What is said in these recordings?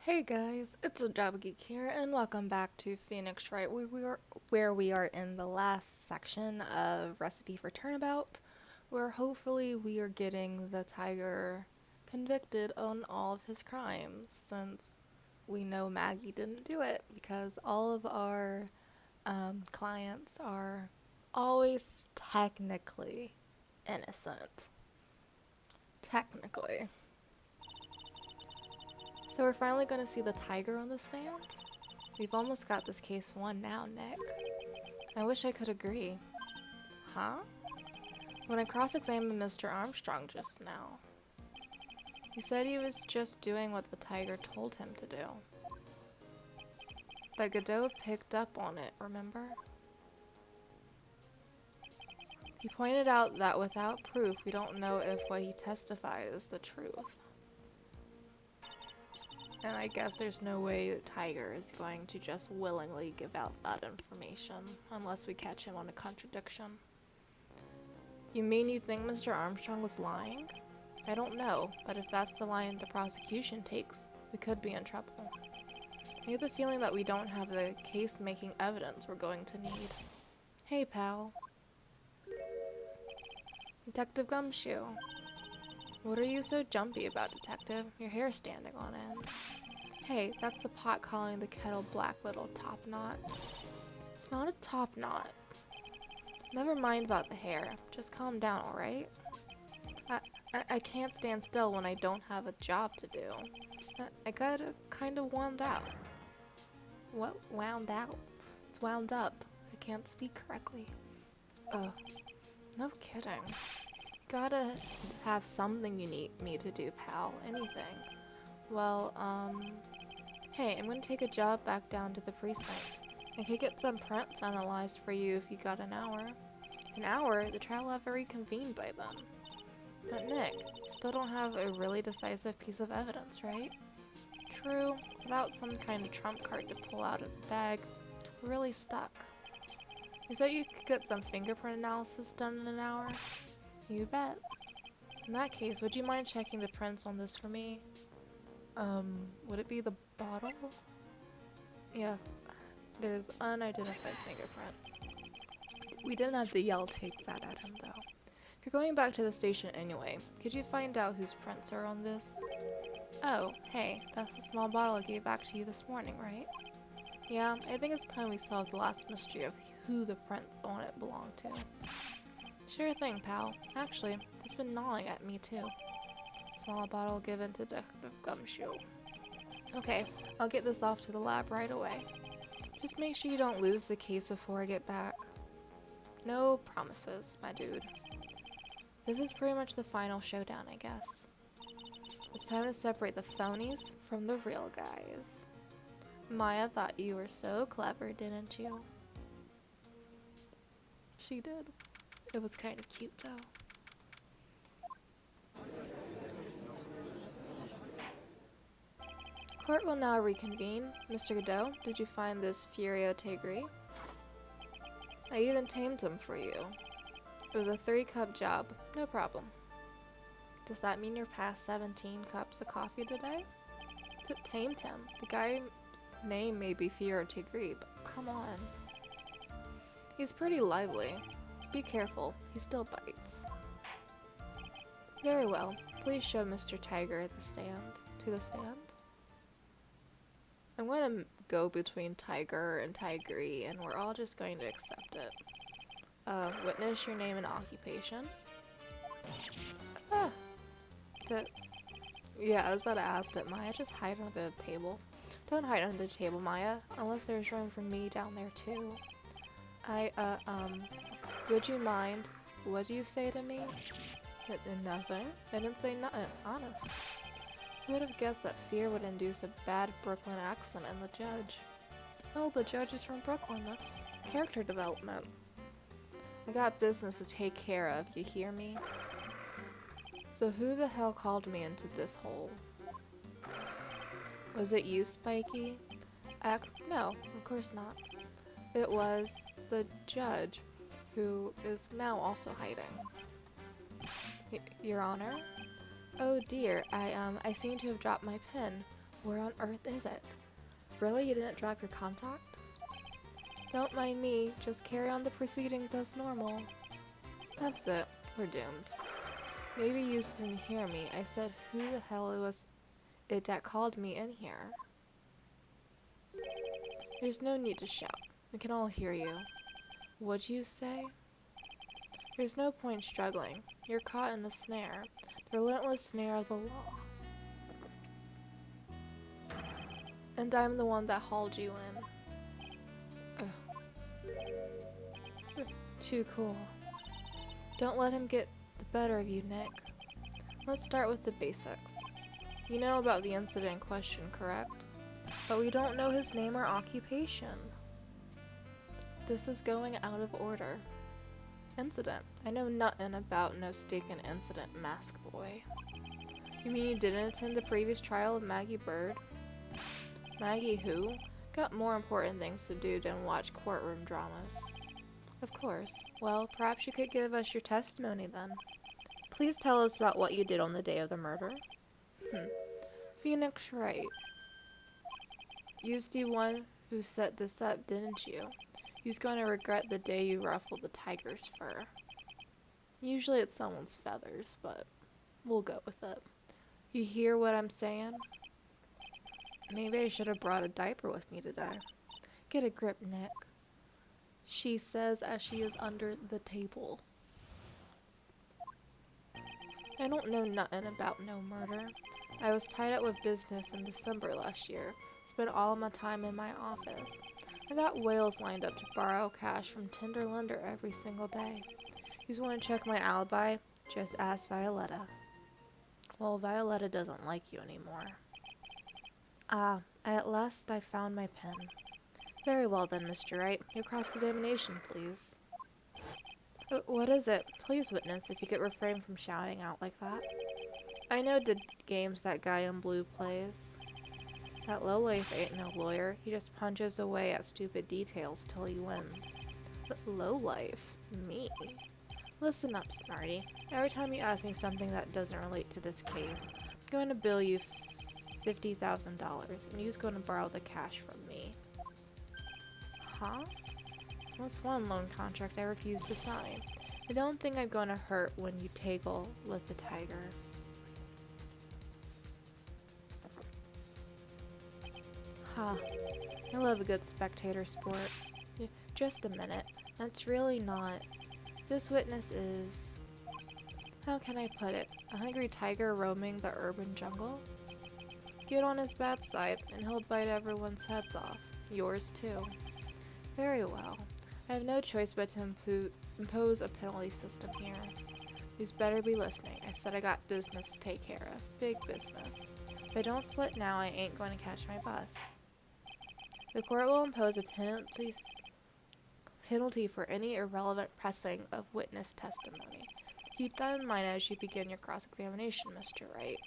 Hey guys, it's a Drabble Geek here, and welcome back to Phoenix Wright, where we are in the last section of Recipe for Turnabout, where hopefully we are getting the tiger convicted on all of his crimes, since we know Maggie didn't do it, because all of our clients are always technically innocent. Technically. So we're finally going to see the tiger on the stand? We've almost got this case won now, Nick. I wish I could agree. Huh? When I cross-examined Mr. Armstrong just now, he said he was just doing what the tiger told him to do. But Godot picked up on it, remember? He pointed out that without proof, we don't know if what he testified is the truth. And I guess there's no way the tiger is going to just willingly give out that information, unless we catch him on a contradiction. You mean you think Mr. Armstrong was lying? I don't know, but if that's the line the prosecution takes, we could be in trouble. I get the feeling that we don't have the case-making evidence we're going to need. Hey, pal. Detective Gumshoe. What are you so jumpy about, Detective? Your hair's standing on end. Hey, that's the pot calling the kettle black, little top knot. It's not a top knot. Never mind about the hair. Just calm down, alright? I can't stand still when I don't have a job to do. I got kind of wound out. What? Wound out? It's wound up. I can't speak correctly. No kidding. Gotta have something you need me to do, pal. Anything. Well, hey, I'm gonna take a job back down to the precinct. I could get some prints analyzed for you if you got an hour. An hour? The trial will have reconvened by then. But Nick, you still don't have a really decisive piece of evidence, right? True. Without some kind of trump card to pull out of the bag, we're really stuck. You said you could get some fingerprint analysis done in an hour? You bet. In that case, would you mind checking the prints on this for me? Would it be the bottle? Yeah, there's unidentified fingerprints. We didn't have to yell take that at him, though. If you're going back to the station anyway, could you find out whose prints are on this? Oh, hey, that's the small bottle I gave back to you this morning, right? Yeah, I think it's time we solved the last mystery of who the prints on it belong to. Sure thing, pal. Actually, it's been gnawing at me, too. Small bottle given to Detective Gumshoe. Okay, I'll get this off to the lab right away. Just make sure you don't lose the case before I get back. No promises, my dude. This is pretty much the final showdown, I guess. It's time to separate the phonies from the real guys. Maya thought you were so clever, didn't you? She did. It was kind of cute, though. Court will now reconvene. Mr. Godot, did you find this Furio Tigri? I even tamed him for you. It was a 3-cup job. No problem. Does that mean you're past 17 cups of coffee today? Tamed him. The guy's name may be Furio Tigri, but come on. He's pretty lively. Be careful, he still bites. Very well. Please show Mr. Tiger the stand. To the stand? I'm going to go between Tiger and Tigri, and we're all just going to accept it. Witness your name and occupation. Ah! Yeah, I was about to ask it. Maya, just hide under the table. Don't hide under the table, Maya, unless there's room for me down there, too. Would you mind? What do you say to me? Nothing. I didn't say nothing. Honest. Who would have guessed that fear would induce a bad Brooklyn accent in the judge? Oh, the judge is from Brooklyn. That's character development. I got business to take care of, you hear me? So who the hell called me into this hole? Was it you, Spiky? No, of course not. It was the judge, who is now also hiding. Your Honor? Oh dear, I seem to have dropped my pen. Where on earth is it? Really? You didn't drop your contact? Don't mind me, just carry on the proceedings as normal. That's it. We're doomed. Maybe you didn't hear me. I said who the hell was it that called me in here? There's no need to shout. We can all hear you. What'd you say? There's no point struggling. You're caught in the snare. The relentless snare of the law. And I'm the one that hauled you in. Ugh. Too cool. Don't let him get the better of you, Nick. Let's start with the basics. You know about the incident in question, correct? But we don't know his name or occupation. This is going out of order. Incident. I know nothing about no stinking incident, mask boy. You mean you didn't attend the previous trial of Maggie Bird? Maggie who? Got more important things to do than watch courtroom dramas. Of course. Well, perhaps you could give us your testimony then. Please tell us about what you did on the day of the murder. Phoenix Wright. You's the one who set this up, didn't you? You's gonna regret the day you ruffled the tiger's fur. Usually it's someone's feathers, but we'll go with it. You hear what I'm saying? Maybe I should have brought a diaper with me today. Get a grip, Nick. She says as she is under the table. I don't know nothing about no murder. I was tied up with business in December last year. Spent all of my time in my office. I got whales lined up to borrow cash from Tinder Lender every single day. You just want to check my alibi? Just ask Violetta. Well, Violetta doesn't like you anymore. Ah, at last I found my pen. Very well then, Mr. Wright. Your cross-examination, please. What is it? Please, witness, if you could refrain from shouting out like that. I know the games that guy in blue plays. That lowlife ain't no lawyer. He just punches away at stupid details till he wins. But lowlife? Me? Listen up, Smarty. Every time you ask me something that doesn't relate to this case, I'm going to bill you $50,000, and you's going to borrow the cash from me. Huh? That's one loan contract I refuse to sign. I don't think I'm going to hurt when you tangle with the tiger. Huh. I love a good spectator sport. Just a minute. That's really not... This witness is... How can I put it? A hungry tiger roaming the urban jungle? Get on his bad side, and he'll bite everyone's heads off. Yours too. Very well. I have no choice but to impose a penalty system here. You'd better be listening. I said I got business to take care of. Big business. If I don't split now, I ain't going to catch my bus. The court will impose a penalty for any irrelevant pressing of witness testimony. Keep that in mind as you begin your cross-examination, Mr. Wright.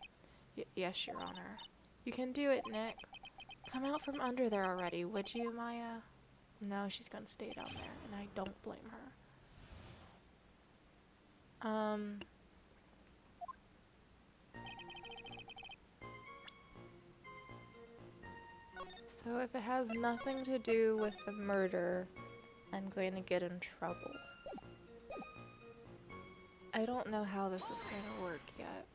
Yes, Your Honor. You can do it, Nick. Come out from under there already, would you, Maya? No, she's gonna stay down there, and I don't blame her. So if it has nothing to do with the murder, I'm going to get in trouble. I don't know how this is going to work yet.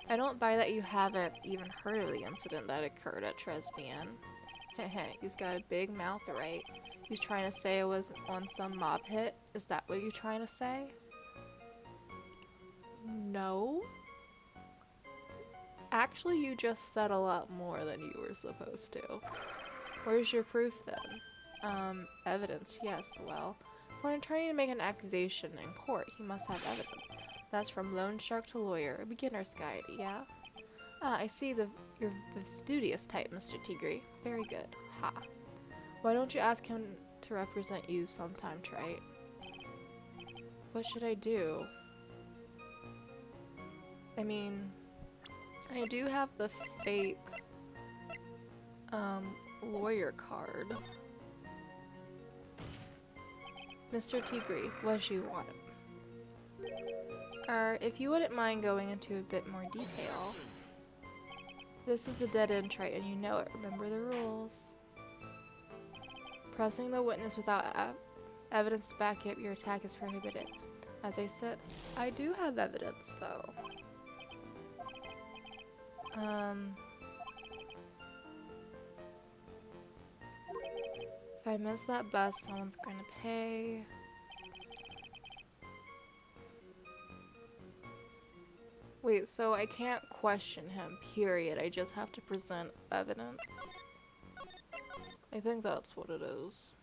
I don't buy that you haven't even heard of the incident that occurred at Tresbian. Heh, he's got a big mouth, right? He's trying to say it was on some mob hit? Is that what you're trying to say? No? Actually, you just said a lot more than you were supposed to. Where's your proof then? Evidence, yes, well. For an attorney to make an accusation in court, he must have evidence. That's from loan shark to lawyer, a beginner's guide, yeah? Ah, I see you're the studious type, Mr. Tigre. Very good. Ha. Why don't you ask him to represent you sometime, right? What should I do? I mean, I do have the fake, lawyer card. Mr. Tigre, what you want? If you wouldn't mind going into a bit more detail. This is a dead-end trait, and you know it. Remember the rules. Pressing the witness without evidence to back up your attack is prohibited. As I said, I do have evidence, though. If I miss that bus, someone's going to pay. Wait, so I can't question him, period. I just have to present evidence. I think that's what it is.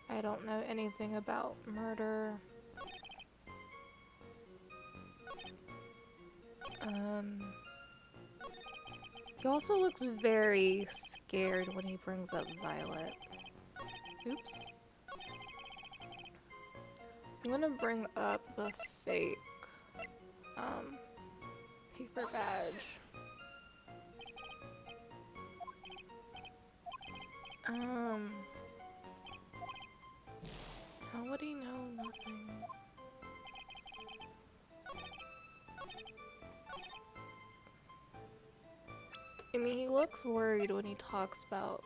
I don't know anything about murder. He also looks very scared when he brings up Violet. Oops. I'm gonna bring up the fake paper badge. How would he know nothing? I mean, he looks worried when he talks about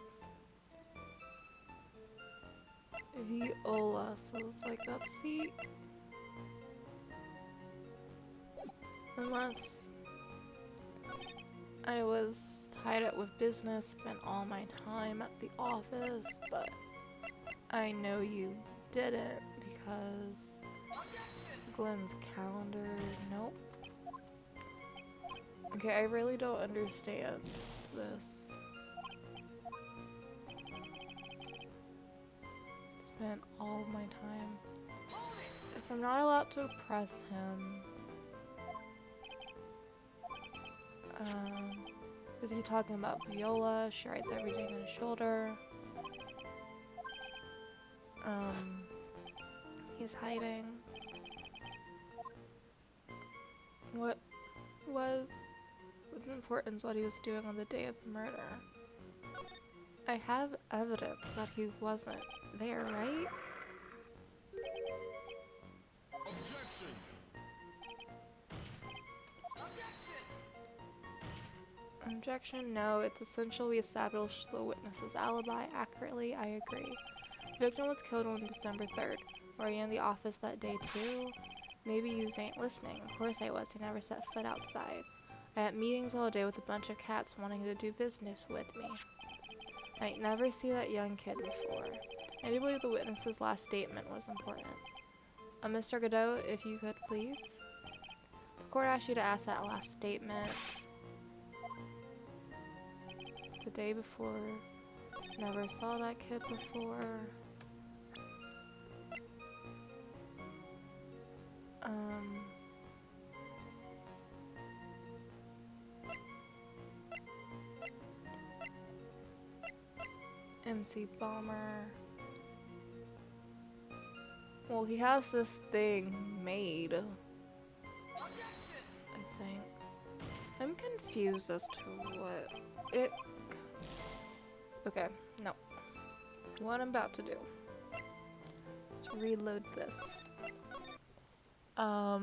Viola, so it's like, that's the... Unless I was tied up with business, spent all my time at the office, but I know you didn't because Glenn's calendar, nope. Okay, I really don't understand this. Spent all of my time. If I'm not allowed to oppress him, is he talking about Viola? She writes everything on his shoulder. He's hiding. What was of importance what he was doing on the day of the murder? I have evidence that he wasn't there, right? Objection. Objection, no. It's essential we establish the witness's alibi accurately. I agree. The victim was killed on December 3rd. Were you in the office that day too? Maybe you ain't listening. Of course I was. I never set foot outside. I had meetings all day with a bunch of cats wanting to do business with me. I ain't never see that young kid before. I do believe the witness's last statement was important. Mr. Godot, if you could please. The court asked you to ask that last statement. The day before. Never saw that kid before. MC Bomber. Well, he has this thing made, I think. I'm confused as to what it... Okay, no. What I'm about to do. Let's reload this. I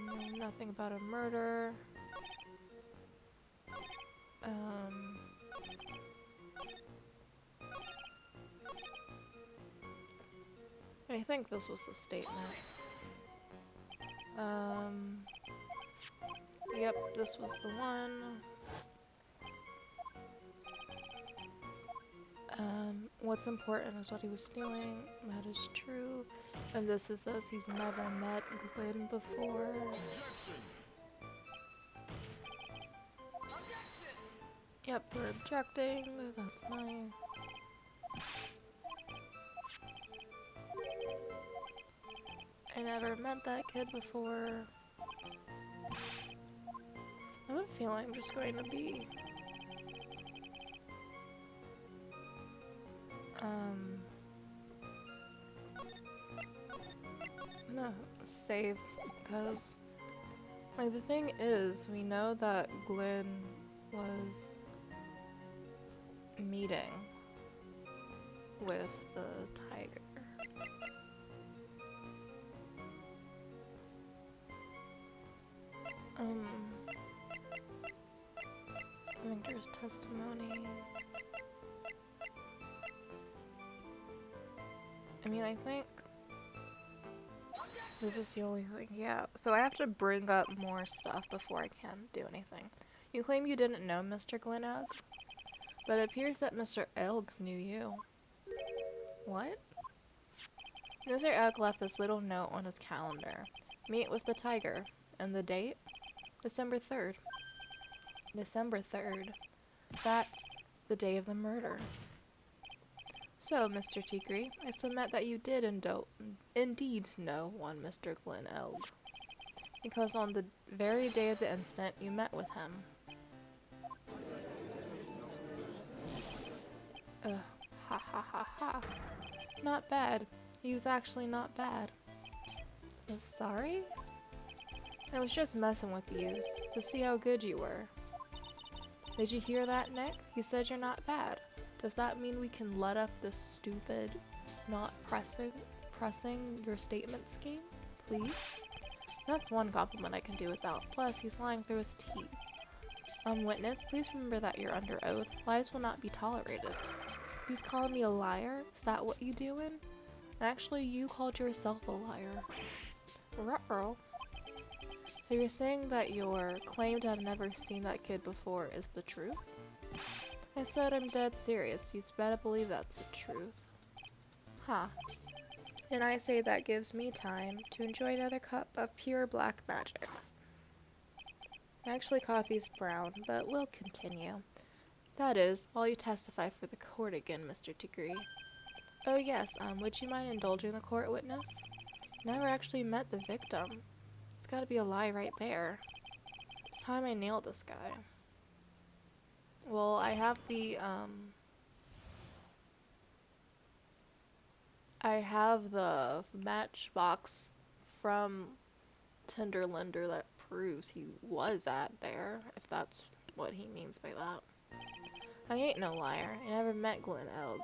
know nothing about a murder. I think this was the statement. Yep, this was the one. What's important is what he was doing. That is true. And this is us. He's never met Glenn before. Objection. Yep, we're objecting. That's mine. I never met that kid before. I have a feeling I'm just going to be... I'm gonna save, because, like, the thing is, we know that Glenn was meeting with the tiger. I think there's testimony. I mean, I think this is the only thing. Yeah, so I have to bring up more stuff before I can do anything. You claim you didn't know Mr. Glen Elg, but it appears that Mr. Elg knew you. What? Mr. Elg left this little note on his calendar. Meet with the tiger. And the date? December 3rd. December 3rd. That's the day of the murder. So, Mr. Tigre, I submit that you did indeed know one Mr. Glen Elg. Because on the very day of the incident, you met with him. Ha ha ha ha. Not bad. He was actually not bad. Sorry? I was just messing with yous to see how good you were. Did you hear that, Nick? He said you're not bad. Does that mean we can let up this stupid, not pressing your statement scheme? Please? That's one compliment I can do without. Plus, he's lying through his teeth. Witness, please remember that you're under oath. Lies will not be tolerated. You's calling me a liar? Is that what you doing? Actually, you called yourself a liar. Ruh-roh. So you're saying that your claim to have never seen that kid before is the truth? I said I'm dead serious. You better believe that's the truth. Huh. And I say that gives me time to enjoy another cup of pure black magic. Actually, coffee's brown, but we'll continue. That is, while you testify for the court again, Mr. Tigre. Oh yes, would you mind indulging the court, witness? Never actually met the victim. It's gotta be a lie right there. It's time I nailed this guy. Well, I have the matchbox from Tinderlinder that proves he was at there, if that's what he means by that. I ain't no liar. I never met Glen Elg.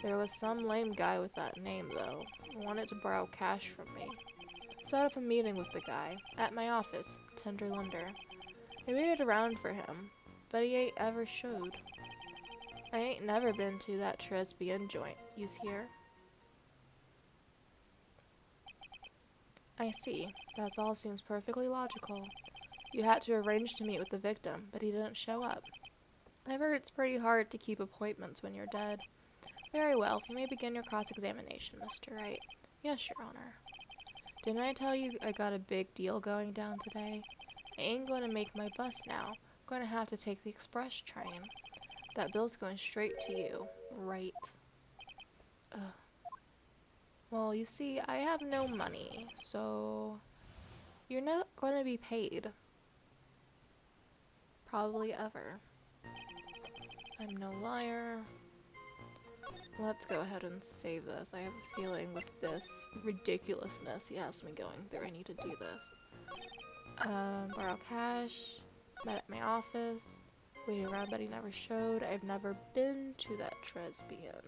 There was some lame guy with that name, though, who wanted to borrow cash from me. Set up a meeting with the guy, at my office, Tinderlinder. I waited around for him, but he ain't ever showed. I ain't never been to that Tresbian joint. You's here? I see. That all seems perfectly logical. You had to arrange to meet with the victim, but he didn't show up. I've heard it's pretty hard to keep appointments when you're dead. Very well. You may begin your cross-examination, Mr. Wright. Yes, Your Honor. Didn't I tell you I got a big deal going down today? I ain't going to make my bus now. I'm going to have to take the express train. That bill's going straight to you. Right. Ugh. Well, you see, I have no money, so you're not going to be paid. Probably ever. I'm no liar. Let's go ahead and save this. I have a feeling with this ridiculousness he has me going through, I need to do this. Borrow cash. Met at my office. Waited around but he never showed. I've never been to that Tresbian.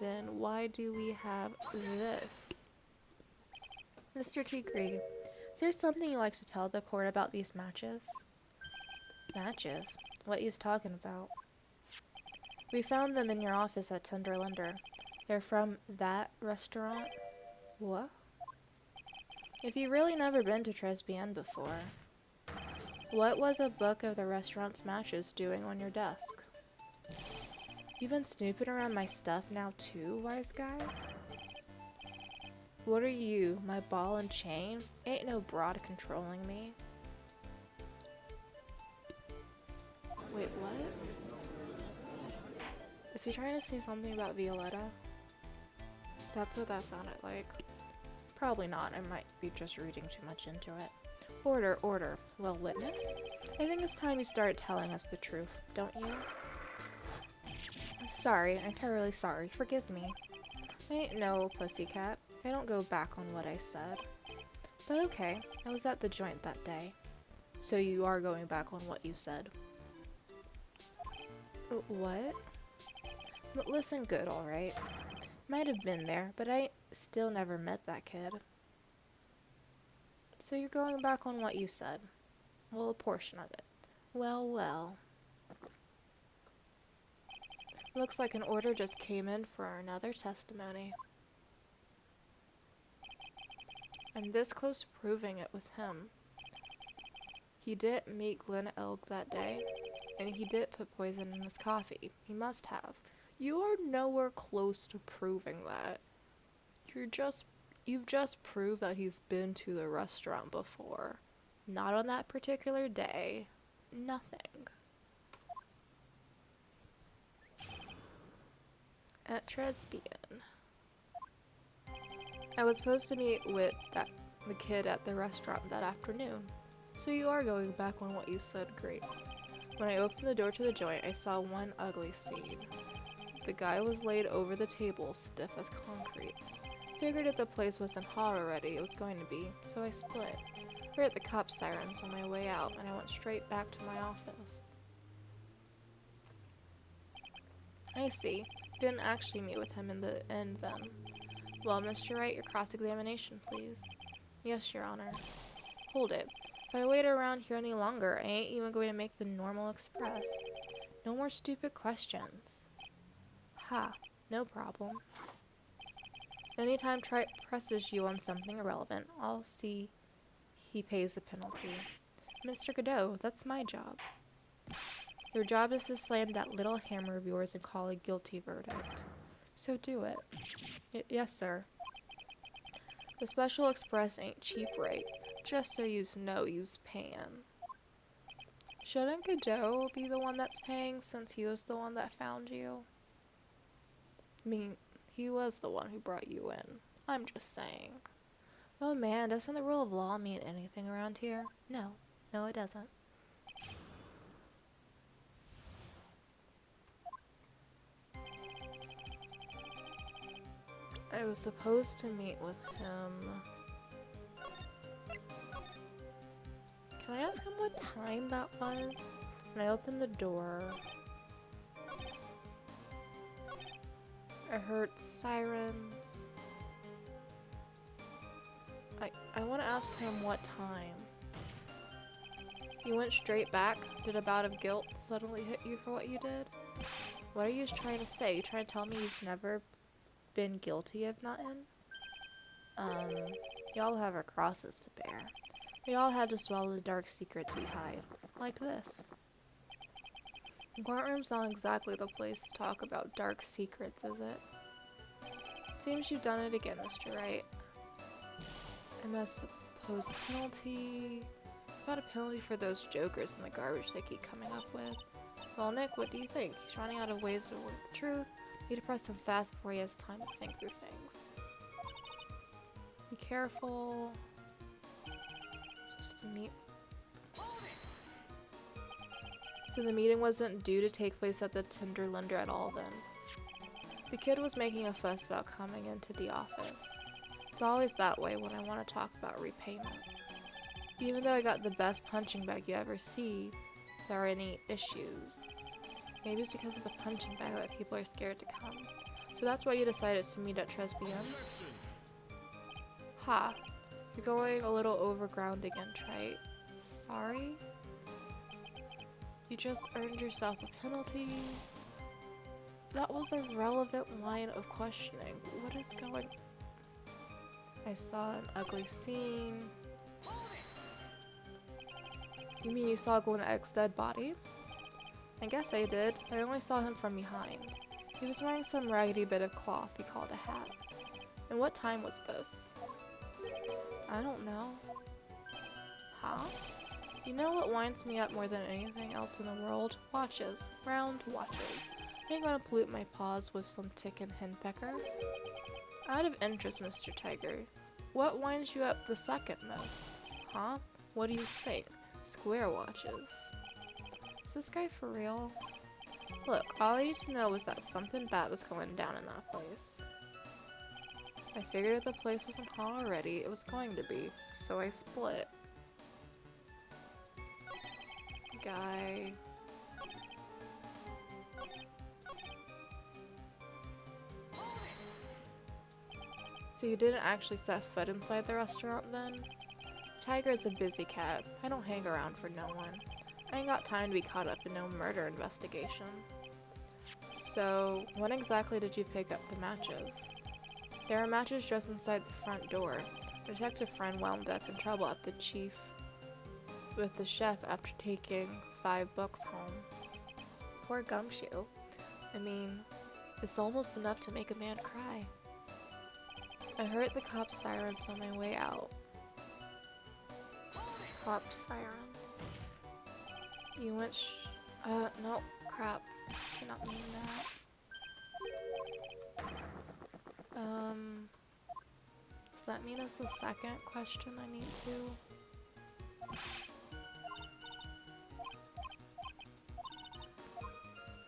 Then why do we have this? Mr. Tigre, is there something you'd like to tell the court about these matches? Matches? What you's talking about? We found them in your office at Tinderlinder. They're from that restaurant? What? If you really never been to Tresbian before, what was a book of the restaurant's matches doing on your desk? You've been snooping around my stuff now too, wise guy? What are you, my ball and chain? Ain't no broad controlling me. Wait, what? Is he trying to say something about Violetta? That's what that sounded like. Probably not, I might be just reading too much into it. Order, order. Well, witness? I think it's time you started telling us the truth, don't you? Sorry, I'm terribly sorry. Forgive me. I ain't no pussycat. I don't go back on what I said. But okay, I was at the joint that day. So you are going back on what you said. What? But listen good, alright? Might have been there, but I still never met that kid. So you're going back on what you said. Well, a portion of it. Well, well. Looks like an order just came in for another testimony. I'm this close to proving it was him. He didn't meet Glen Elk that day, and he did put poison in his coffee. He must have. You are nowhere close to proving that. You've just proved that he's been to the restaurant before. Not on that particular day. Nothing. At Tresbian. I was supposed to meet with the kid at the restaurant that afternoon. So you are going back on what you said, great. When I opened the door to the joint, I saw one ugly scene. The guy was laid over the table, stiff as concrete. Figured if the place wasn't hot already, it was going to be, so I split. Heard the cop sirens on my way out, and I went straight back to my office. I see. Didn't actually meet with him in the end then. Well, Mr. Wright, your cross-examination, please. Yes, Your Honor. Hold it. If I wait around here any longer, I ain't even going to make the normal express. No more stupid questions. Ha, no problem. Anytime Trite presses you on something irrelevant, I'll see he pays the penalty. Mr. Godot, that's my job. Your job is to slam that little hammer of yours and call a guilty verdict. So do it. Yes, sir. The Special Express ain't cheap rate. Just so yous know you's paying. Shouldn't Godot be the one that's paying since he was the one that found you? I mean, he was the one who brought you in. I'm just saying. Oh man, doesn't the rule of law mean anything around here? No. No, it doesn't. I was supposed to meet with him. Can I ask him what time that was? When I opened the door, I heard sirens. I want to ask him what time. You went straight back? Did a bout of guilt suddenly hit you for what you did? What are you trying to say? You trying to tell me you've never been guilty of nothing? Y'all have our crosses to bear. We all had to swallow the dark secrets we hide. Like this. The courtroom's not exactly the place to talk about dark secrets, is it? Seems you've done it again, Mr. Wright. I must pose a penalty. About a penalty for those jokers in the garbage they keep coming up with. Well, Nick, what do you think? He's running out of ways to work the truth. Need to press him fast before he has time to think through things. Be careful. Just to meet. So the meeting wasn't due to take place at the Tinderlander at all then. The kid was making a fuss about coming into the office. It's always that way when I want to talk about repayment. Even though I got the best punching bag you ever see, there are any issues. Maybe it's because of the punching bag that people are scared to come. So that's why you decided to meet at Tresbian? Ha. You're going a little overground again, Trite. Sorry? You just earned yourself a penalty. That was a relevant line of questioning. What is going... I saw an ugly scene. You mean you saw Glen Egg's dead body? I guess I did, but I only saw him from behind. He was wearing some raggedy bit of cloth he called a hat. And what time was this? I don't know. Huh? You know what winds me up more than anything else in the world? Watches. Round watches. I ain't gonna pollute my paws with some tickin' henpecker. Out of interest, Mr. Tiger, what winds you up the second most? Huh? What do you think? Square watches. Is this guy for real? Look, all I need to know was that something bad was going down in that place. I figured if the place wasn't hot already, it was going to be, so I split. Guy... So you didn't actually set foot inside the restaurant then? Tiger's a busy cat. I don't hang around for no one. I ain't got time to be caught up in no murder investigation. So, when exactly did you pick up the matches? There are matches just inside the front door. A detective friend wound up in trouble with the chef after taking 5 books home. Poor Gumshoe. I mean, it's almost enough to make a man cry. I heard the cop sirens on my way out. Cop sirens. You went no, crap. Did not mean that. Does that mean it's the second question I need to?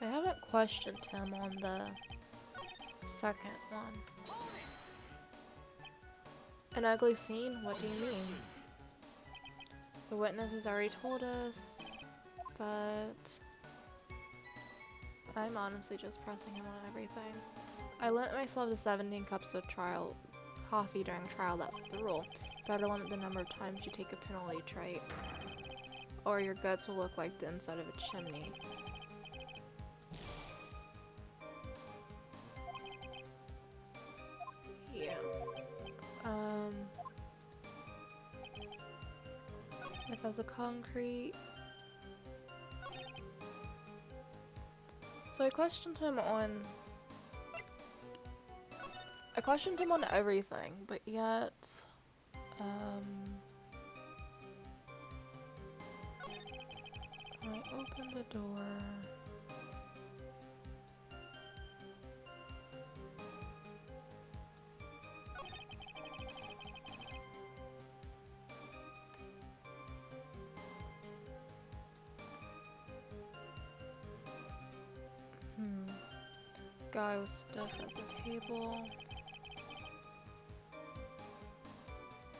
I haven't questioned him on the second one. An ugly scene? What do you mean? The witness has already told us, but I'm honestly just pressing him on everything. I limit myself to 17 cups of coffee during trial, that's the rule. Better limit the number of times you take a penalty trait, or your guts will look like the inside of a chimney. Yeah. If as a concrete. So I questioned him on everything, but yet I opened the door. Guy was stiff at the table.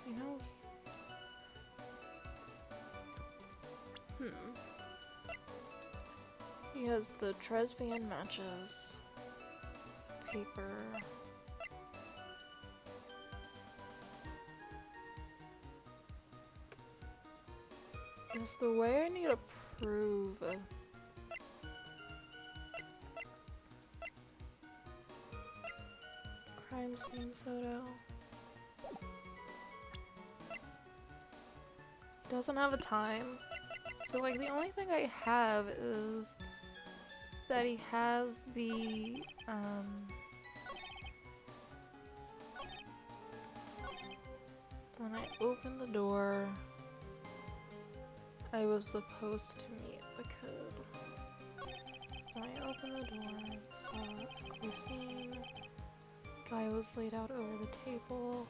You know. He has the Tresbian matches. Paper. Is the way I need to prove crime scene photo. Doesn't have a time. So like the only thing I have is that he has the when I opened the door I was supposed to meet the code. When I opened the door, saw ugly scene. Guy was laid out over the table.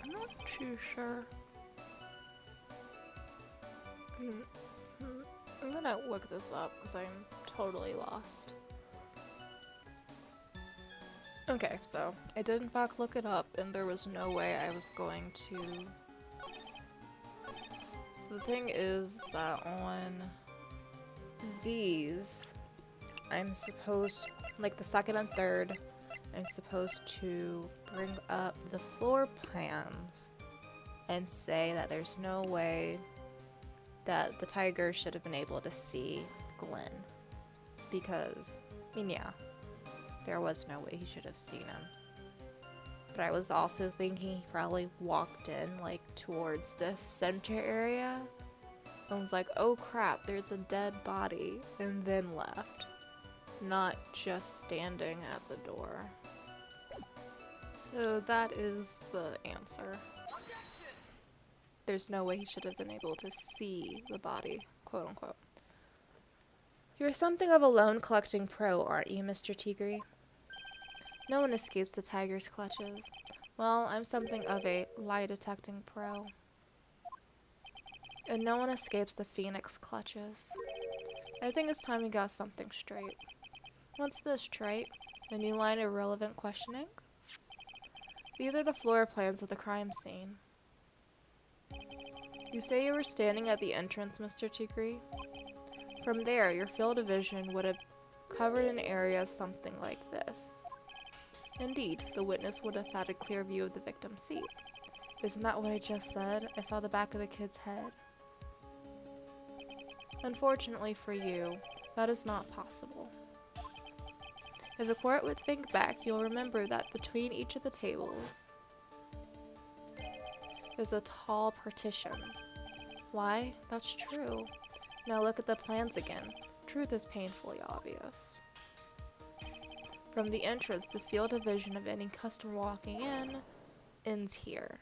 I'm not too sure. I'm gonna look this up because I'm totally lost. Okay, so I did in fact look it up and there was no way I was going to... So the thing is that on these, I'm supposed, like the second and third, I'm supposed to bring up the floor plans and say that there's no way that the tiger should have been able to see Glenn. Because, I mean, yeah, there was no way he should have seen him. But I was also thinking he probably walked in, like, towards this center area and was like, oh crap, there's a dead body, and then left. Not just standing at the door. So that is the answer. There's no way he should have been able to see the body, quote unquote. You're something of a loan collecting pro, aren't you, Mr. Tigre? No one escapes the tiger's clutches. Well, I'm something of a lie detecting pro. And no one escapes the phoenix clutches. I think it's time we got something straight. What's this, Trite? A new line of relevant questioning? These are the floor plans of the crime scene. You say you were standing at the entrance, Mr. Tigri? From there, your field of vision would have covered an area something like this. Indeed, the witness would have had a clear view of the victim's seat. Isn't that what I just said? I saw the back of the kid's head. Unfortunately for you, that is not possible. If the court would think back, you'll remember that between each of the tables is a tall partition. Why? That's true. Now look at the plans again. Truth is painfully obvious. From the entrance, the field of vision of any customer walking in ends here.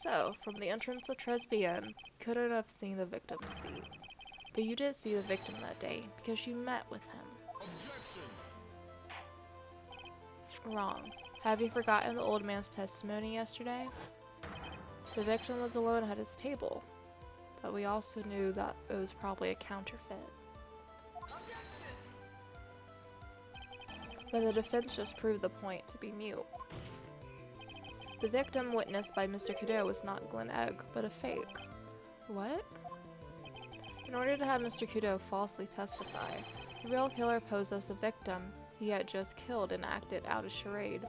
So, from the entrance of Tresbian, you couldn't have seen the victim's seat. But you did see the victim that day, because you met with him. Objection. Wrong. Have you forgotten the old man's testimony yesterday? The victim was alone at his table, but we also knew that it was probably a counterfeit. But the defense just proved the point to be mute. The victim witnessed by Mr. Kudo was not Glen Egg, but a fake. What? In order to have Mr. Kudo falsely testify, the real killer posed as the victim he had just killed and acted out a charade.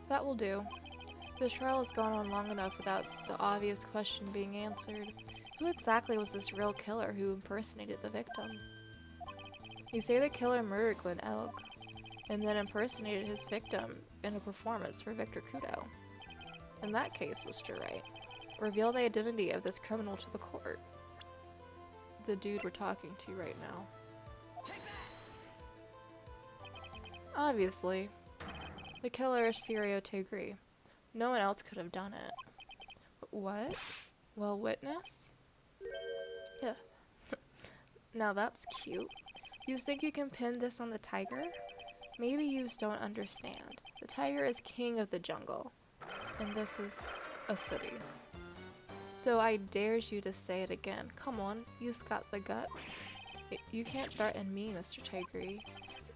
That will do. The trial has gone on long enough without the obvious question being answered. Who exactly was this real killer who impersonated the victim? You say the killer murdered Glen Elk, and then impersonated his victim in a performance for Victor Kudo. In that case, Mr. Wright, reveal the identity of this criminal to the court. The dude we're talking to right now. Obviously, the killer is Furio Tegri. No one else could have done it. What? Well, witness? Yeah. Now that's cute. You think you can pin this on the tiger? Maybe you don't understand. The tiger is king of the jungle, and this is a city. So I dares you to say it again. Come on, you've got the guts. You can't threaten me, Mr. Tigri.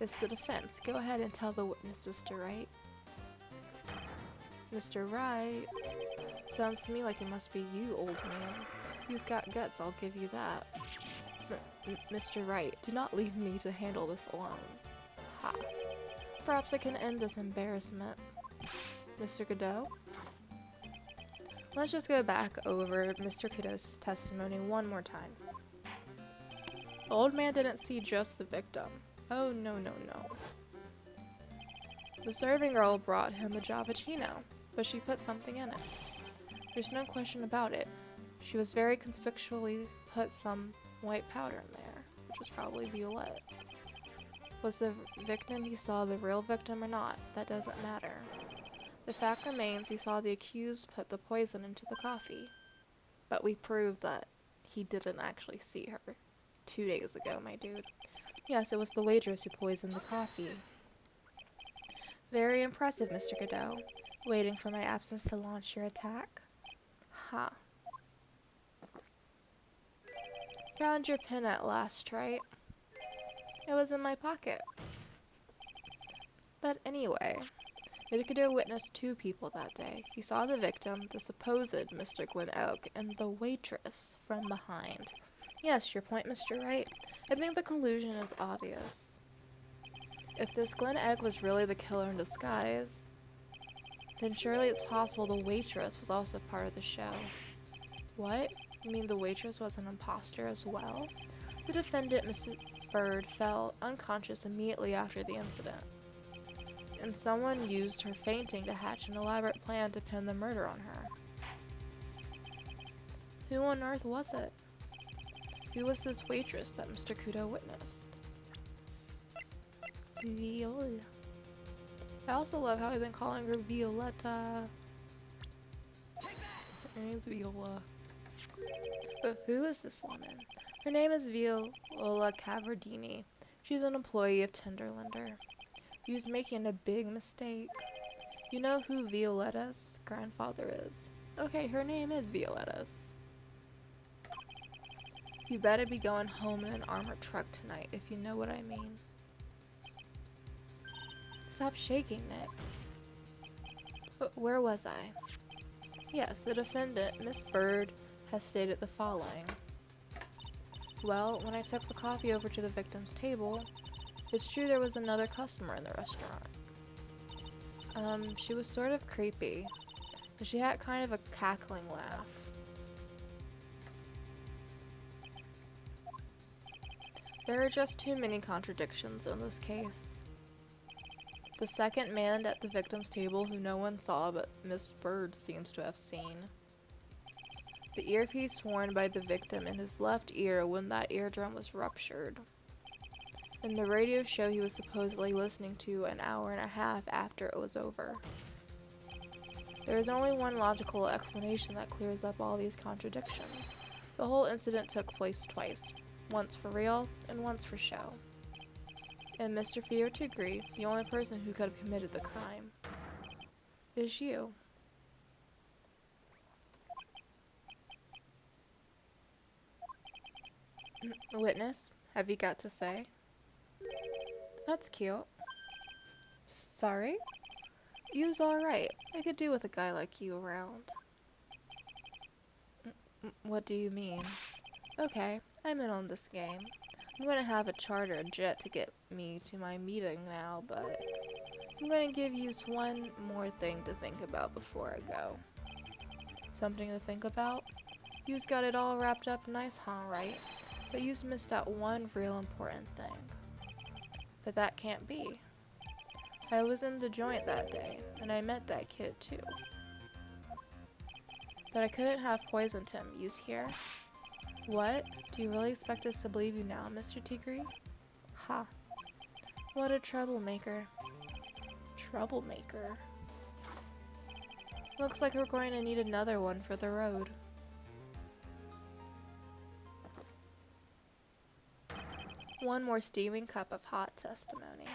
It's the defense. Go ahead and tell the witness, Mr. Wright. Mr. Wright? Sounds to me like it must be you, old man. You've got guts, I'll give you that. Mr. Wright, do not leave me to handle this alone. Ha. Perhaps I can end this embarrassment. Mr. Godot? Let's just go back over Mr. Kudo's testimony one more time. The old man didn't see just the victim. Oh, no, no, no. The serving girl brought him a Javachino, but she put something in it. There's no question about it. She was very conspicuously put some white powder in there, which was probably violet. Was the victim he saw the real victim or not? That doesn't matter. The fact remains he saw the accused put the poison into the coffee. But we proved that he didn't actually see her 2 days ago, my dude. Yes, it was the waitress who poisoned the coffee. Very impressive, Mr. Godot. Waiting for my absence to launch your attack? Ha. Found your pin at last, right? It was in my pocket. But anyway, Mr. Godot witnessed 2 people that day. He saw the victim, the supposed Mr. Glen Oak, and the waitress from behind. Yes, your point, Mr. Wright. I think the conclusion is obvious. If this Glen Egg was really the killer in disguise, then surely it's possible the waitress was also part of the show. What? You mean the waitress was an imposter as well? The defendant, Mrs. Bird, fell unconscious immediately after the incident, and someone used her fainting to hatch an elaborate plan to pin the murder on her. Who on earth was it? Who was this waitress that Mr. Kudo witnessed? Viola. I also love how I've been calling her Violetta. Her name's Viola. But who is this woman? Her name is Viola Cavardini. She's an employee of Tinderlander. He was making a big mistake. You know who Violetta's grandfather is? Okay, her name is Violetta's. You better be going home in an armored truck tonight, if you know what I mean. Stop shaking, Nick. Where was I? Yes, the defendant, Miss Bird, has stated the following. Well, when I took the coffee over to the victim's table, it's true there was another customer in the restaurant. She was sort of creepy, but she had kind of a cackling laugh. There are just too many contradictions in this case. The second man at the victim's table who no one saw but Miss Bird seems to have seen. The earpiece worn by the victim in his left ear when that eardrum was ruptured. And the radio show he was supposedly listening to an hour and a half after it was over. There is only one logical explanation that clears up all these contradictions. The whole incident took place twice, once for real and once for show. And Mr. Fear to agree, the only person who could have committed the crime is you. Witness, have you got to say? That's cute. Sorry? You's alright. I could do with a guy like you around. What do you mean? Okay, I'm in on this game. I'm gonna have a charter jet to get me to my meeting now, but I'm gonna give you one more thing to think about before I go. Something to think about? You's got it all wrapped up nice, huh, right? But you's missed out one real important thing. But that can't be. I was in the joint that day, and I met that kid too. But I couldn't have poisoned him, you's hear? What? Do you really expect us to believe you now, Mr. Tigre? Ha. What a troublemaker. Troublemaker? Looks like we're going to need another one for the road. One more steaming cup of hot testimony.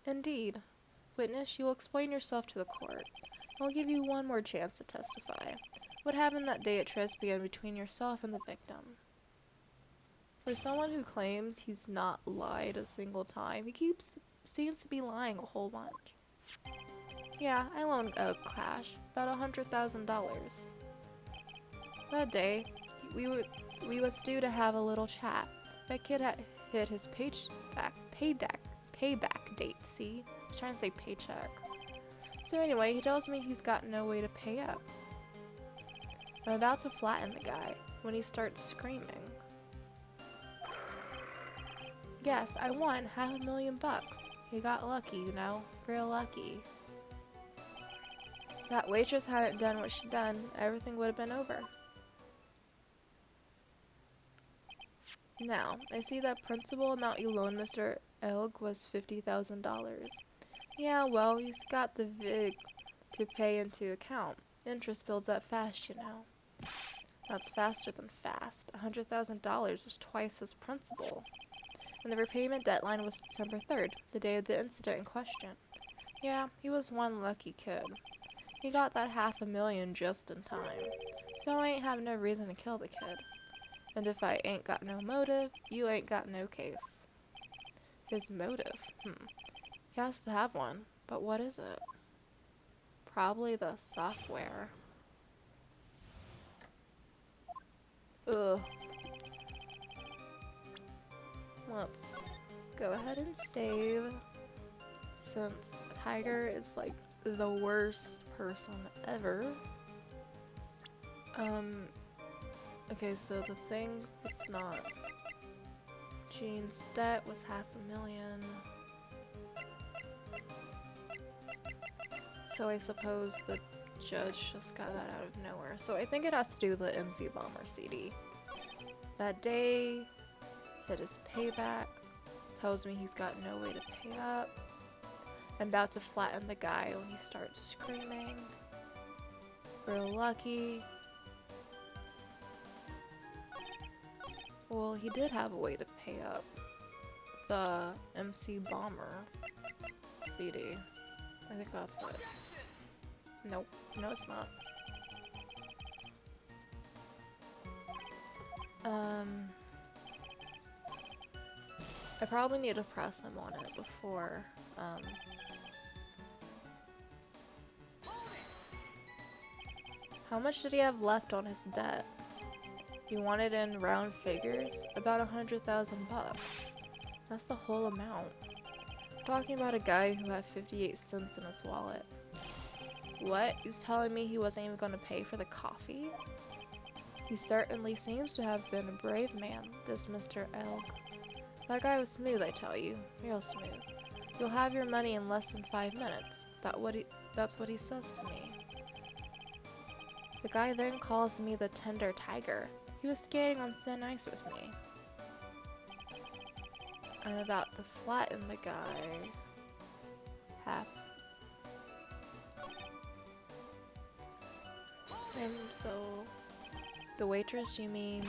Indeed. Witness, you will explain yourself to the court. I'll give you one more chance to testify. What happened that day at Trespian between yourself and the victim? For someone who claims he's not lied a single time, he seems to be lying a whole bunch. Yeah, I loaned a cash, about $100,000. That day, we was due to have a little chat. That kid had hit his payback date, see? I was trying to say paycheck. So anyway, he tells me he's got no way to pay up. I'm about to flatten the guy when he starts screaming. Yes, I won $500,000. He got lucky, you know, real lucky. If that waitress hadn't done what she done, everything would have been over. Now, I see that principal amount you loaned Mr. Elg was $50,000. Yeah, well, he's got the VIG to pay into account. Interest builds up fast, you know. That's faster than fast. $100,000 is twice his principal. And the repayment deadline was December 3rd, the day of the incident in question. Yeah, he was one lucky kid. He got that $500,000 just in time. So I ain't have no reason to kill the kid. And if I ain't got no motive, you ain't got no case. His motive? He has to have one, but what is it? Probably the software. Ugh. Let's go ahead and save, since Tiger is like the worst person ever. Okay, so the thing was not. Jean's debt was $500,000. So I suppose the judge just got that out of nowhere. So I think it has to do with the MC Bomber CD. That day, hit his payback, tells me he's got no way to pay up. I'm about to flatten the guy when he starts screaming. Real lucky. Well, he did have a way to pay up. The MC Bomber CD. I think that's it. Nope. No, it's not. I probably need to press him on it before How much did he have left on his debt? He wanted in round figures, about 100,000 bucks. That's the whole amount. I'm talking about a guy who had 58 cents in his wallet. What? He was telling me he wasn't even going to pay for the coffee? He certainly seems to have been a brave man, this Mr. Elk. That guy was smooth, I tell you. Real smooth. You'll have your money in less than 5 minutes. That's what he says to me. The guy then calls me the tender tiger. He was skating on thin ice with me. I'm about to flatten the guy. Half. And so, the waitress, you mean?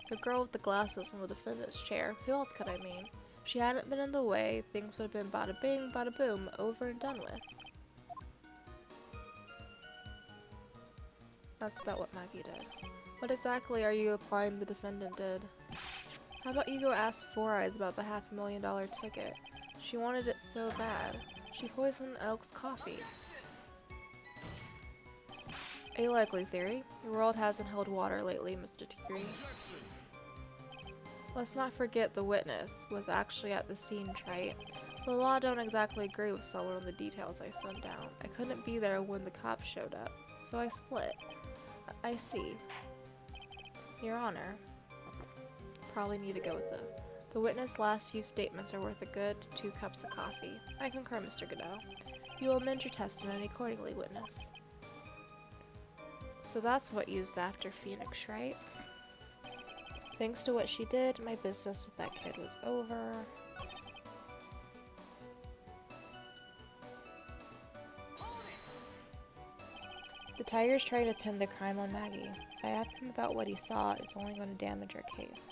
The girl with the glasses in the defendant's chair. Who else could I mean? If she hadn't been in the way, things would have been bada bing, bada boom, over and done with. That's about what Maggie did. What exactly are you implying the defendant did? How about you go ask Four Eyes about the $500,000 ticket? She wanted it so bad. She poisoned Elk's coffee. A likely theory. The world hasn't held water lately, Mr. Degree. Let's not forget the witness was actually at the scene, right? The law don't exactly agree with someone on the details I sent down. I couldn't be there when the cops showed up, so I split. I see. Your Honor. Probably need to go with the witness' last few statements are worth a good 2 cups of coffee. I concur, Mr. Godot. You will amend your testimony accordingly, witness. So that's what you was after Phoenix, right? Thanks to what she did, my business with that kid was over. The tiger's trying to pin the crime on Maggie. If I ask him about what he saw, it's only going to damage our case.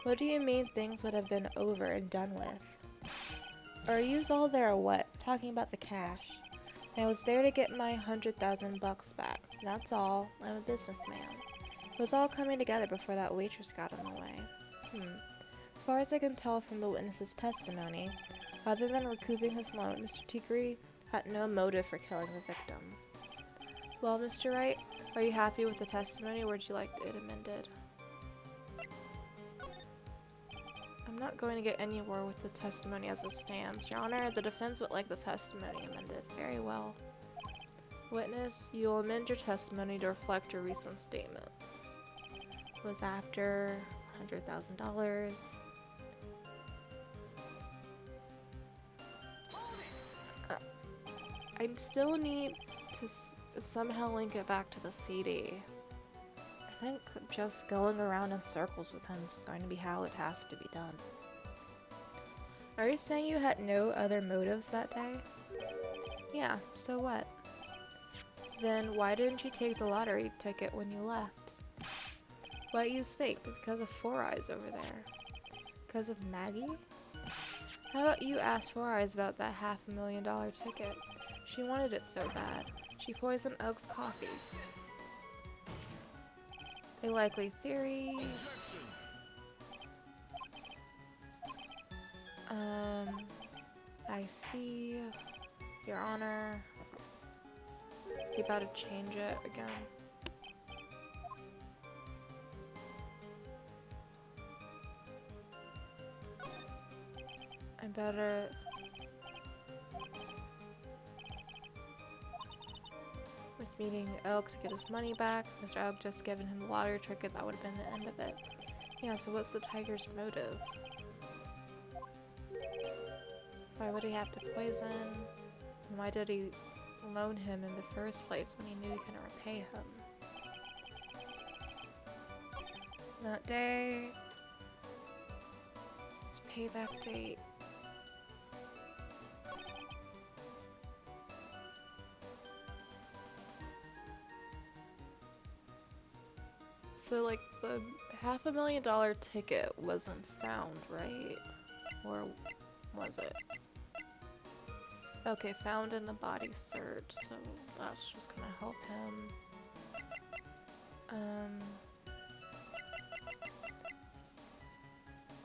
What do you mean things would have been over and done with? Are yous all there or what? Talking about the cash. I was there to get my 100,000 bucks back. That's all. I'm a businessman. It was all coming together before that waitress got in the way. As far as I can tell from the witness's testimony, other than recouping his loan, Mr. Tigre had no motive for killing the victim. Well, Mr. Wright, are you happy with the testimony or would you like it amended? I'm not going to get anywhere with the testimony as it stands. Your Honor, the defense would like the testimony amended. Very well. Witness, you will amend your testimony to reflect your recent statements. It was after $100,000. I still need to somehow link it back to the CD. I think just going around in circles with him is going to be how it has to be done. Are you saying you had no other motives that day? Yeah, so what? Then why didn't you take the lottery ticket when you left? What you think? Because of Four Eyes over there? Because of Maggie? How about you ask Four Eyes about that $500,000 ticket? She wanted it so bad. She poisoned Oak's coffee. A likely theory. I see. Your Honor. Is he about to change it again? I better... was meeting Elk to get his money back. Mr. Elk just given him the lottery ticket. That would have been the end of it. Yeah, so what's the tiger's motive? Why would he have to poison? And why did he loan him in the first place when he knew he couldn't repay him? That day. His payback date. So, like, the $500,000 ticket wasn't found, right? Or was it? Okay, found in the body search, so that's just gonna help him.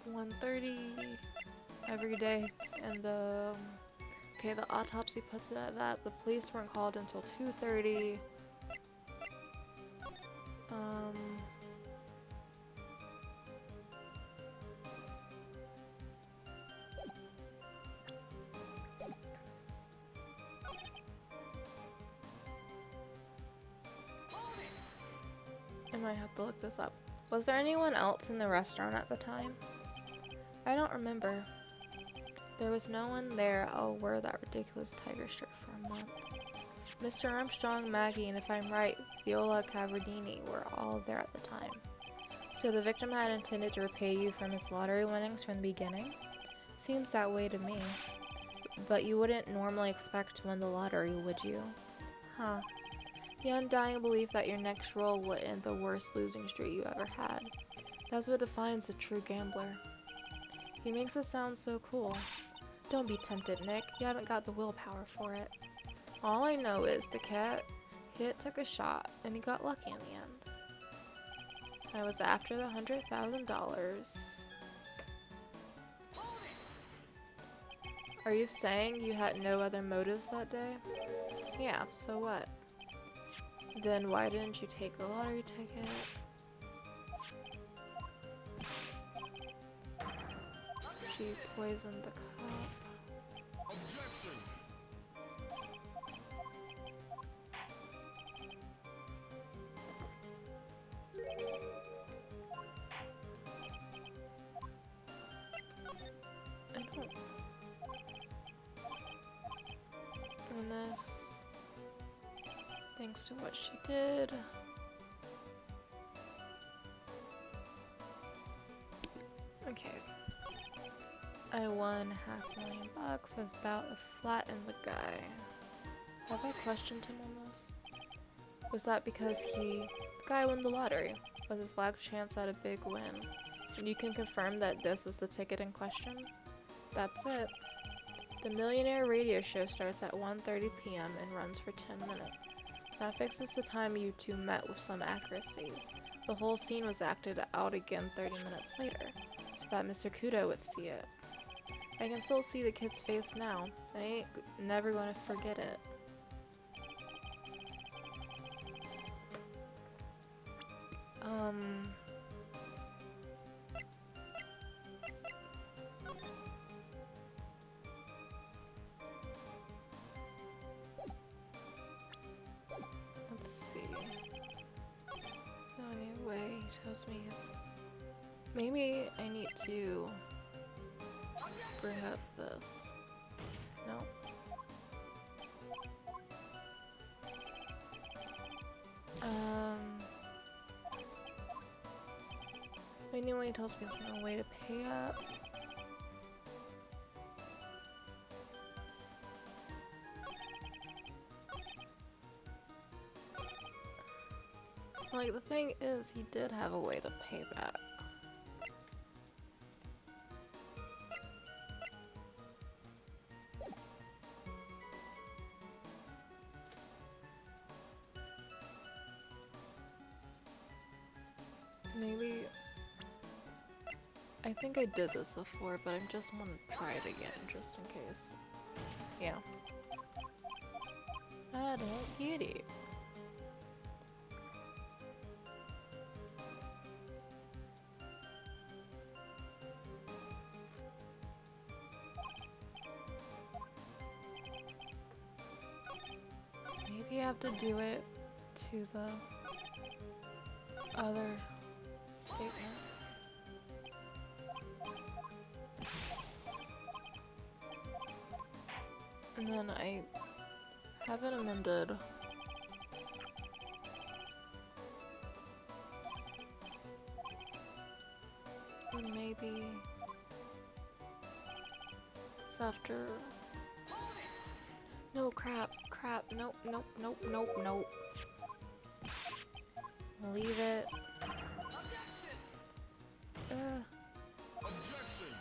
1:30 every day in the Okay, the autopsy puts it at that. The police weren't called until 2:30. I might have to look this up. Was there anyone else in the restaurant at the time? I don't remember. There was no one there. I'll wear that ridiculous tiger shirt for a month. Mr. Armstrong, Maggie, and if I'm right, Viola Cavardini were all there at the time. So the victim had intended to repay you from his lottery winnings from the beginning? Seems that way to me. But you wouldn't normally expect to win the lottery, would you? Huh. The undying belief that your next roll will end the worst losing streak you ever had. That's what defines a true gambler. He makes it sound so cool. Don't be tempted, Nick. You haven't got the willpower for it. All I know is the cat took a shot, and he got lucky in the end. I was after the $100,000. Are you saying you had no other motives that day? Yeah, so what? Then why didn't you take the lottery ticket? She poisoned the cop. Objection. I don't... And this... Thanks to what she did. Okay. I won $500,000, was about to flatten the guy. Have I questioned him on this? Was that because the guy won the lottery? Was his last chance at a big win? And you can confirm that this is the ticket in question? That's it. The Millionaire radio show starts at 1:30 p.m. and runs for 10 minutes. That fixes the time you two met with some accuracy. The whole scene was acted out again 30 minutes later, so that Mr. Kudo would see it. I can still see the kid's face now. I ain't never gonna forget it. Let's see. So anyway, he tells me his... Maybe I need to bring up this. No. Anyway, he tells me there's no way to pay up. Like, the thing is, he did have a way to pay back. Maybe... I think I did this before, but I just want to try it again, just in case. Yeah. I don't get it. Maybe I have to do it to the other statement. And then I have it amended. And maybe it's after... No, crap, nope, nope, nope, nope, nope. Leave it. Objection.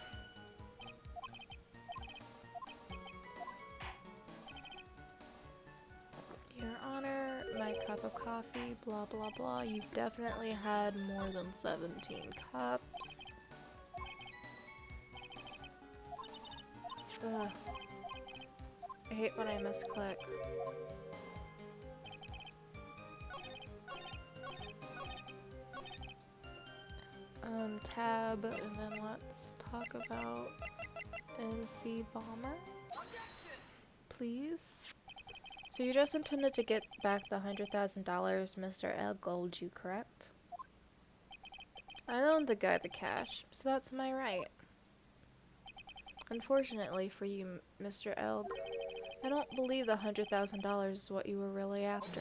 Your Honor, my cup of coffee, blah blah blah. You've definitely had more than 17 cups. hate when I misclick. Tab, and then let's talk about MC Bomber. Please? So you just intended to get back the $100,000 Mr. L gold you, correct? I loaned the guy the cash, so that's my right. Unfortunately for you, Mr. Elg, I don't believe the $100,000 is what you were really after.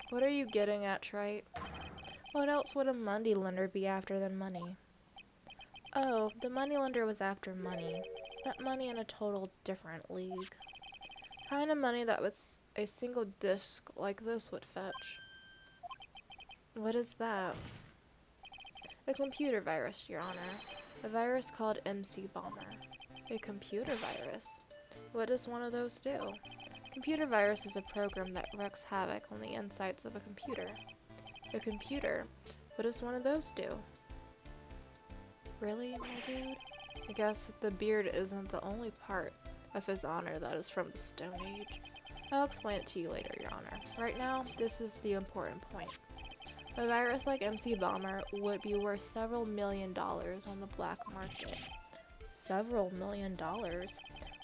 What are you getting at, Trite? What else would a moneylender be after than money? Oh, the moneylender was after money. But money in a total different league. Kind of money that was a single disc like this would fetch. What is that? A computer virus, Your Honor. A virus called MC Bomber. A computer virus? What does one of those do? Computer virus is a program that wreaks havoc on the insides of a computer. A computer? What does one of those do? Really, my dude? I guess the beard isn't the only part of his honor that is from the Stone Age. I'll explain it to you later, Your Honor. Right now, this is the important point. A virus like MC Bomber would be worth several $1,000,000 on the black market. Several $1,000,000?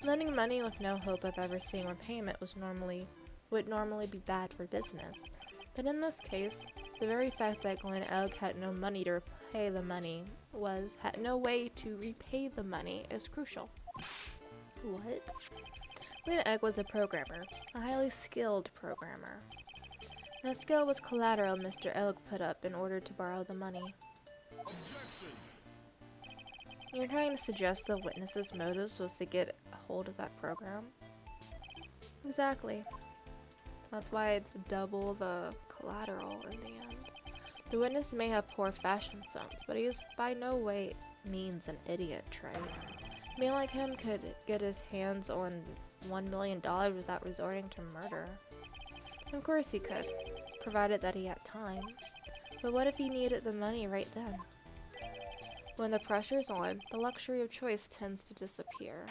Lending money with no hope of ever seeing repayment would normally be bad for business. But in this case, the very fact that Glenn Elk had no money to repay the money had no way to repay the money is crucial. What? Glenn Egg was a programmer, a highly skilled programmer. That skill was collateral Mr. Elk put up in order to borrow the money. Objection. You're trying to suggest the witness's motives was to get a hold of that program? Exactly. That's why it's double the collateral in the end. The witness may have poor fashion sense, but he is by no way means an idiot, right? A man like him could get his hands on $1,000,000 without resorting to murder. Of course he could, provided that he had time. But what if he needed the money right then? When the pressure's on, the luxury of choice tends to disappear.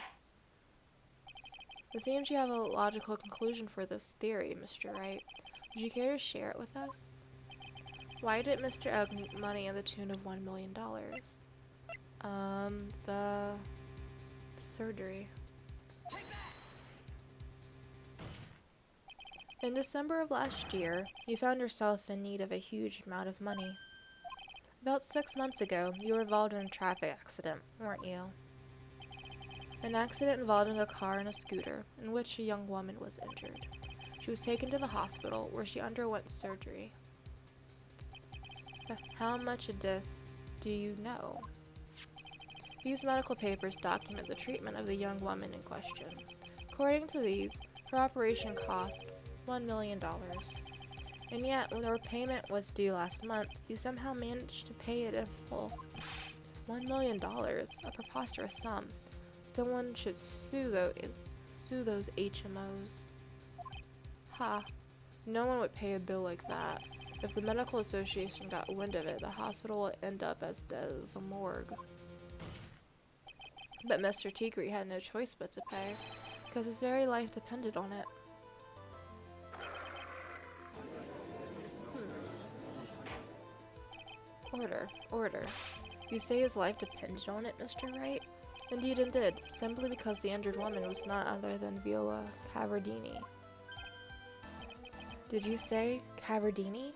It seems you have a logical conclusion for this theory, Mr. Wright. Would you care to share it with us? Why did Mr. Egg need money in the tune of $1,000,000? The surgery. In December of last year, you found yourself in need of a huge amount of money. About 6 months ago, you were involved in a traffic accident, weren't you? An accident involving a car and a scooter, in which a young woman was injured. She was taken to the hospital, where she underwent surgery. But how much of this do you know? These medical papers document the treatment of the young woman in question. According to these, her operation cost $1,000,000. And yet, when the repayment was due last month, you somehow managed to pay it in full. $1,000,000, a preposterous sum. Someone should sue those HMOs. Ha! No one would pay a bill like that. If the medical association got wind of it, the hospital would end up as dead as a morgue. But Mr. Tigre had no choice but to pay, because his very life depended on it. Order. You say his life depended on it, Mr. Wright? Indeed it did, simply because the injured woman was none other than Viola Cavardini. Did you say Cavardini?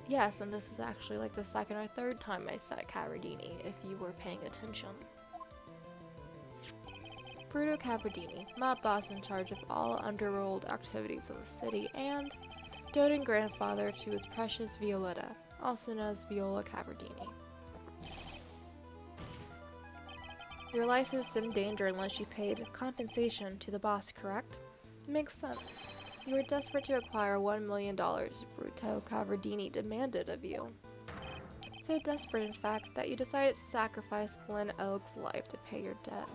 Yes, and this is actually like the second or third time I said Cavardini, if you were paying attention. Bruto Cavardini, mob boss in charge of all underworld activities in the city, and doting grandfather to his precious Violetta, also known as Viola Cavardini. Your life is in danger unless you paid compensation to the boss, correct? Makes sense. You were desperate to acquire $1,000,000 Bruto Cavardini demanded of you. So desperate, in fact, that you decided to sacrifice Glenn Elk's life to pay your debt.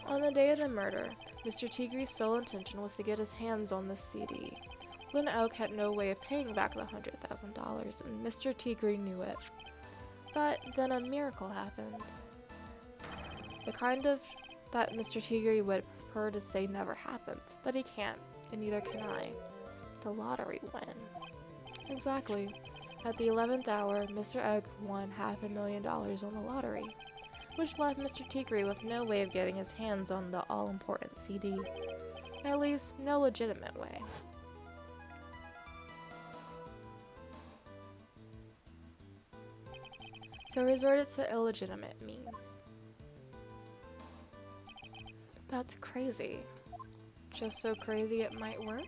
On the day of the murder, Mr. Tigre's sole intention was to get his hands on the CD. Glenn Elk had no way of paying back the $100,000, and Mr. Tigre knew it. But then a miracle happened. The kind of that Mr. Tigre would prefer to say never happened, but he can't, and neither can I. The lottery win. Exactly. At the 11th hour, Mr. Egg won $500,000 on the lottery, which left Mr. Tigre with no way of getting his hands on the all-important CD. At least, no legitimate way. So he resorted to illegitimate means. That's crazy. Just so crazy it might work?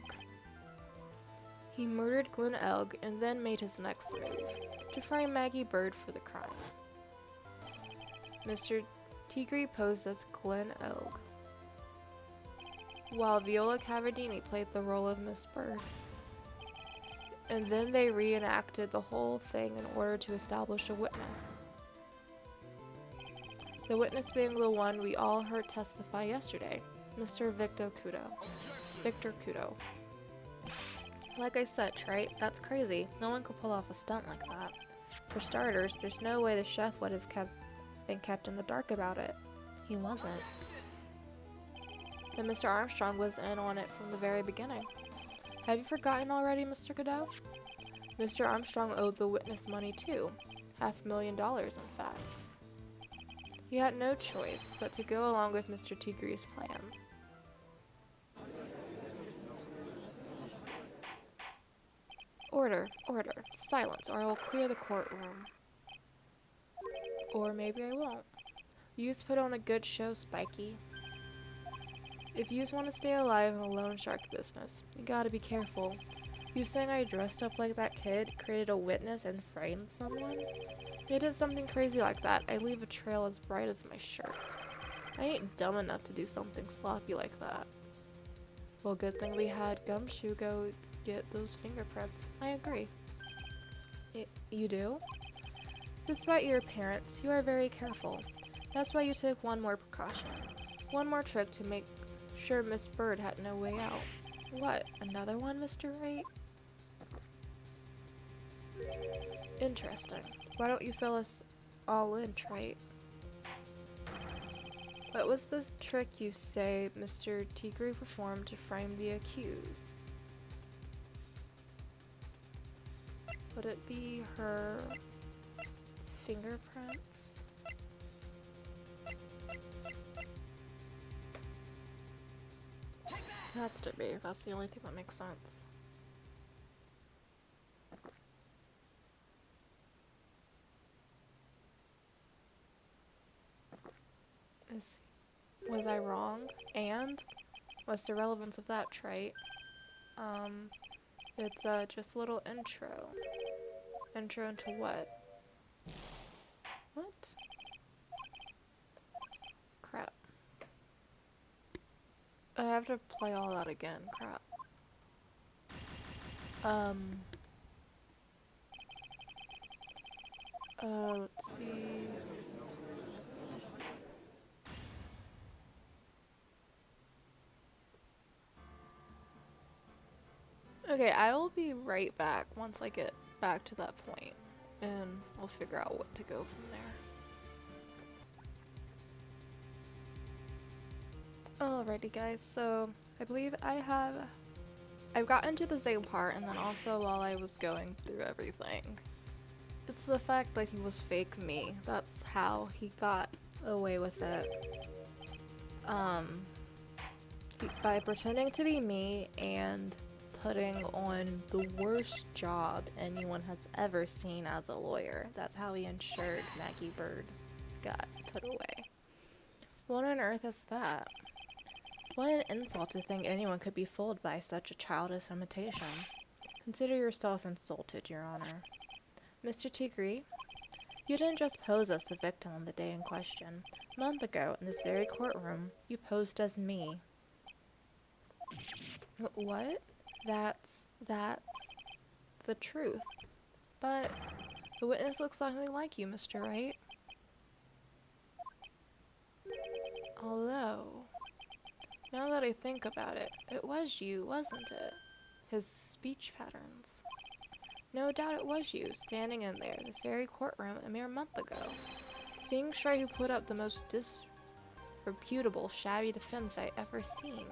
He murdered Glenn Elg and then made his next move, to frame Maggie Bird for the crime. Mr. Tigre posed as Glenn Elg, while Viola Cavardini played the role of Miss Bird. And then they reenacted the whole thing in order to establish a witness. The witness being the one we all heard testify yesterday, Mr. Victor Kudo. Like I said, right? That's crazy. No one could pull off a stunt like that. For starters, there's no way the chef would have been kept in the dark about it. He wasn't. And Mr. Armstrong was in on it from the very beginning. Have you forgotten already, Mr. Godot? Mr. Armstrong owed the witness money too. $500,000, in fact. He had no choice but to go along with Mr. Tigre's plan. Order, order, silence, or I will clear the courtroom. Or maybe I won't. Yous put on a good show, Spiky. If yous want to stay alive in the loan shark business, you gotta be careful. You saying I dressed up like that kid, created a witness, and framed someone? If I did something crazy like that, I'd leave a trail as bright as my shirt. I ain't dumb enough to do something sloppy like that. Well, good thing we had Gumshoe go get those fingerprints. I agree. You do? Despite your appearance, you are very careful. That's why you took one more precaution. One more trick to make sure Miss Bird had no way out. What, another one, Mr. Wright? Interesting. Why don't you fill us all in, Trite? What was the trick you say Mr. Tigre performed to frame the accused? Would it be her fingerprints? That's to be. That's the only thing that makes sense. Was I wrong? And what's the relevance of that trait? It's just a little intro. Intro into what? What? Crap. I have to play all that again. Crap. Let's see. Okay, I will be right back once I get back to that point, and we'll figure out what to go from there. Alrighty guys, so I believe I've gotten to the same part, and then also while I was going through everything. It's the fact that he was fake me. That's how he got away with it. By pretending to be me and putting on the worst job anyone has ever seen as a lawyer. That's how he ensured Maggie Bird got put away. What on earth is that? What an insult to think anyone could be fooled by such a childish imitation. Consider yourself insulted, Your Honor. Mr. Tigre, you didn't just pose as the victim on the day in question. A month ago, in this very courtroom, you posed as me. What? That's the truth. But the witness looks something like you, Mr. Wright. Although, now that I think about it, it was you, wasn't it? His speech patterns. No doubt it was you, standing in there, this very courtroom, a mere month ago. The fiend tried to put up the most disreputable, shabby defense I ever seen.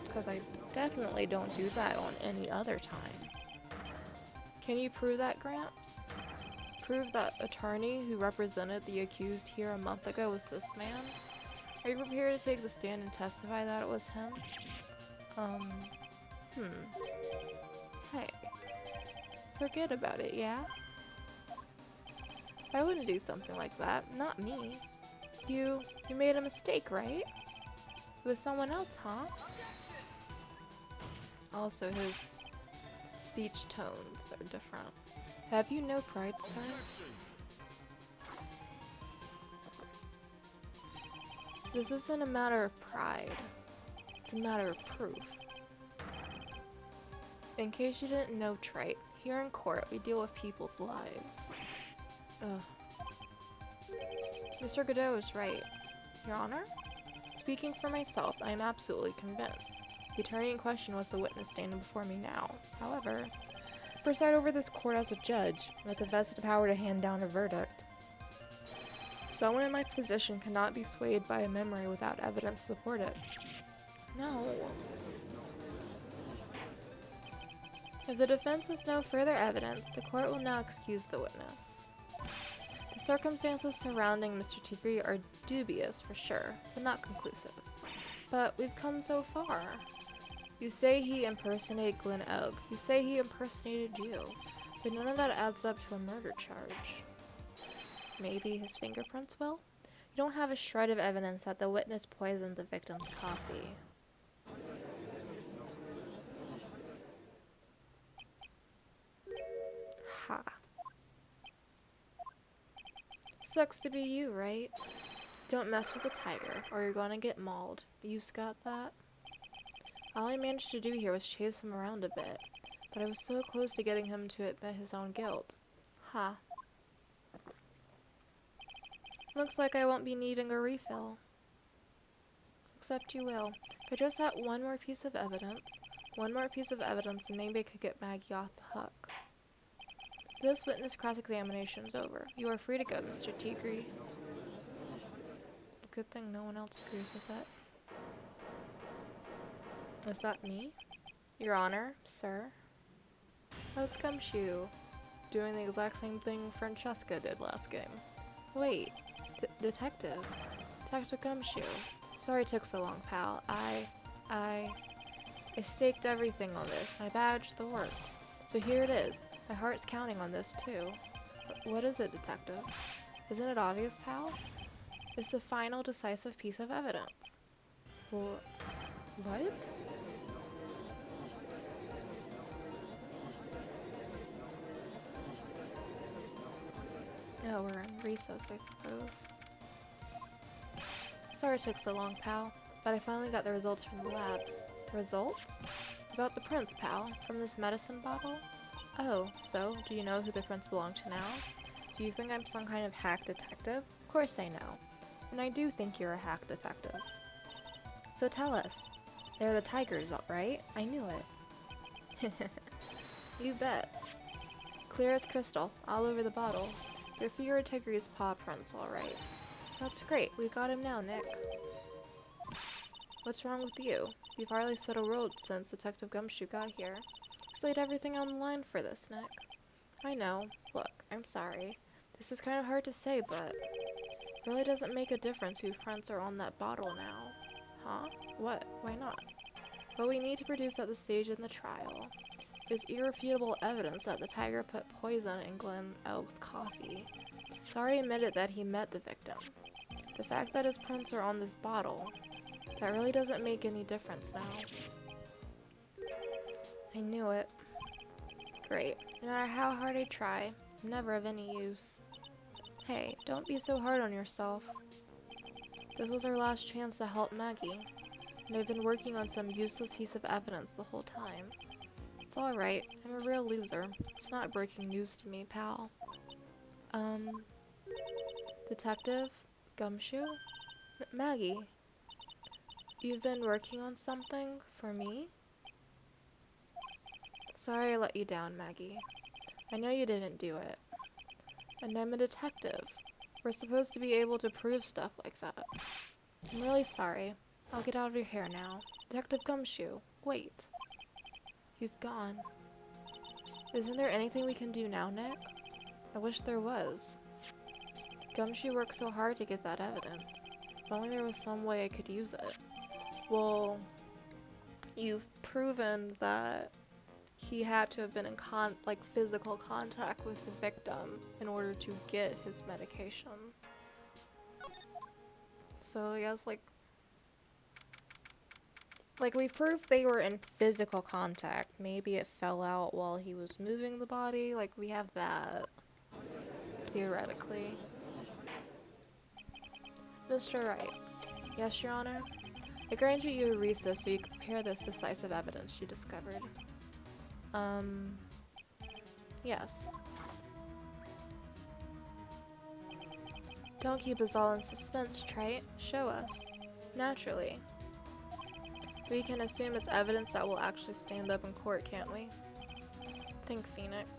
Because I definitely don't do that on any other time. Can you prove that, Gramps? Prove that attorney who represented the accused here a month ago was this man? Are you prepared to take the stand and testify that it was him? Hey. Forget about it, yeah? I wouldn't do something like that. Not me. You made a mistake, right? It was someone else, huh? Also, his speech tones are different. Have you no pride, sir? This isn't a matter of pride. It's a matter of proof. In case you didn't know, Trite, here in court we deal with people's lives. Mr. Godot is right. Your Honor? Speaking for myself, I am absolutely convinced. The attorney in question was the witness standing before me now. However, I preside over this court as a judge, with the vested power to hand down a verdict. Someone in my position cannot be swayed by a memory without evidence to support it. No. If the defense has no further evidence, the court will now excuse the witness. The circumstances surrounding Mr. Tigre are dubious for sure, but not conclusive. But we've come so far. You say he impersonated Glen Oak. You say he impersonated you. But none of that adds up to a murder charge. Maybe his fingerprints will? You don't have a shred of evidence that the witness poisoned the victim's coffee. Ha. Sucks to be you, right? Don't mess with the tiger, or you're gonna get mauled. You got that? All I managed to do here was chase him around a bit, but I was so close to getting him to admit his own guilt. Ha. Looks like I won't be needing a refill. Except you will. If I just had one more piece of evidence, and maybe I could get Maggie off the hook. This witness cross-examination's over. You are free to go, Mr. Tigre. Good thing no one else agrees with that. Is that me? Your Honor, sir? Oh, it's Gumshoe. Doing the exact same thing Francesca did last game. Wait, Detective Gumshoe. Sorry it took so long, pal. I staked everything on this. My badge, the works. So here it is. My heart's counting on this, too. What is it, Detective? Isn't it obvious, pal? It's the final decisive piece of evidence. Well, what? Oh, we're in recess, I suppose. Sorry it took so long, pal, but I finally got the results from the lab. The results? About the prints, pal, from this medicine bottle? Oh, so, do you know who the prints belong to now? Do you think I'm some kind of hack detective? Of course I know. And I do think you're a hack detective. So tell us. They're the tigers, right? I knew it. You bet. Clear as crystal, all over the bottle. They're Fiora Tigre's paw prints, alright. That's great, we got him now, Nick. What's wrong with you? You've hardly said a word since Detective Gumshoe got here. He's laid everything on the line for this, Nick. I know. Look, I'm sorry. This is kind of hard to say, but it really doesn't make a difference whose prints are on that bottle now. Huh? What? Why not? What we need to produce at this stage in the trial is irrefutable evidence that the tiger put poison in Glen Elk's coffee. He's already admitted that he met the victim. The fact that his prints are on this bottle, that really doesn't make any difference now. I knew it. Great. No matter how hard I try, I'm never of any use. Hey, don't be so hard on yourself. This was our last chance to help Maggie, and I've been working on some useless piece of evidence the whole time. It's alright, I'm a real loser. It's not breaking news to me, pal. Detective? Gumshoe? Maggie? You've been working on something for me? Sorry I let you down, Maggie. I know you didn't do it. And I'm a detective. We're supposed to be able to prove stuff like that. I'm really sorry. I'll get out of your hair now. Detective Gumshoe, wait. He's gone. Isn't there anything we can do now, Nick? I wish there was. Gumshoe worked so hard to get that evidence. If only there was some way I could use it. Well, you've proven that he had to have been in physical contact with the victim in order to get his medication. So I guess like we've proved they were in physical contact. Maybe it fell out while he was moving the body. Like we have that theoretically. Mr. Wright. Yes, Your Honor? I granted you a recess so you could prepare this decisive evidence you discovered. Yes. Don't keep us all in suspense, Trite. Show us. Naturally. We can assume it's evidence that will actually stand up in court, can't we? Think, Phoenix.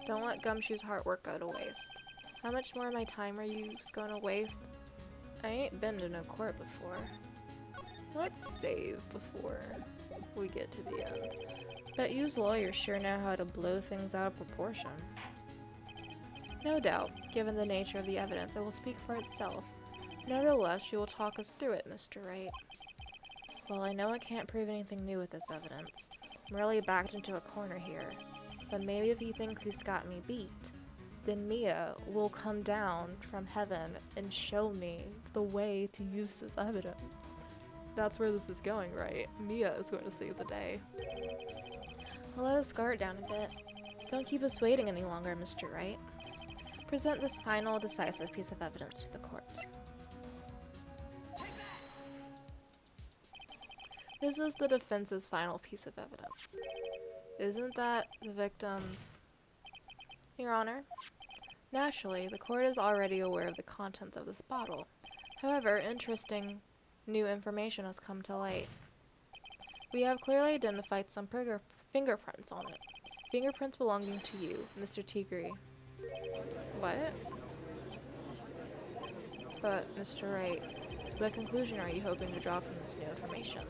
Don't let Gumshoe's hard work go to waste. How much more of my time are you going to waste? I ain't been to no court before. Let's save before we get to the end. Bet you's lawyers sure know how to blow things out of proportion. No doubt, given the nature of the evidence, it will speak for itself. Nevertheless, you will talk us through it, Mr. Wright. Well, I know I can't prove anything new with this evidence. I'm really backed into a corner here. But maybe if he thinks he's got me beat, then Mia will come down from heaven and show me the way to use this evidence. That's where this is going, right? Mia is going to save the day. Well, let us guard down a bit. Don't keep us waiting any longer, Mr. Wright. Present this final, decisive piece of evidence to the court. This is the defense's final piece of evidence. Isn't that the victim's... Your Honor? Naturally, the court is already aware of the contents of this bottle. However, interesting new information has come to light. We have clearly identified some fingerprints on it. Fingerprints belonging to you, Mr. Tigre. What? But, Mr. Wright, what conclusion are you hoping to draw from this new information?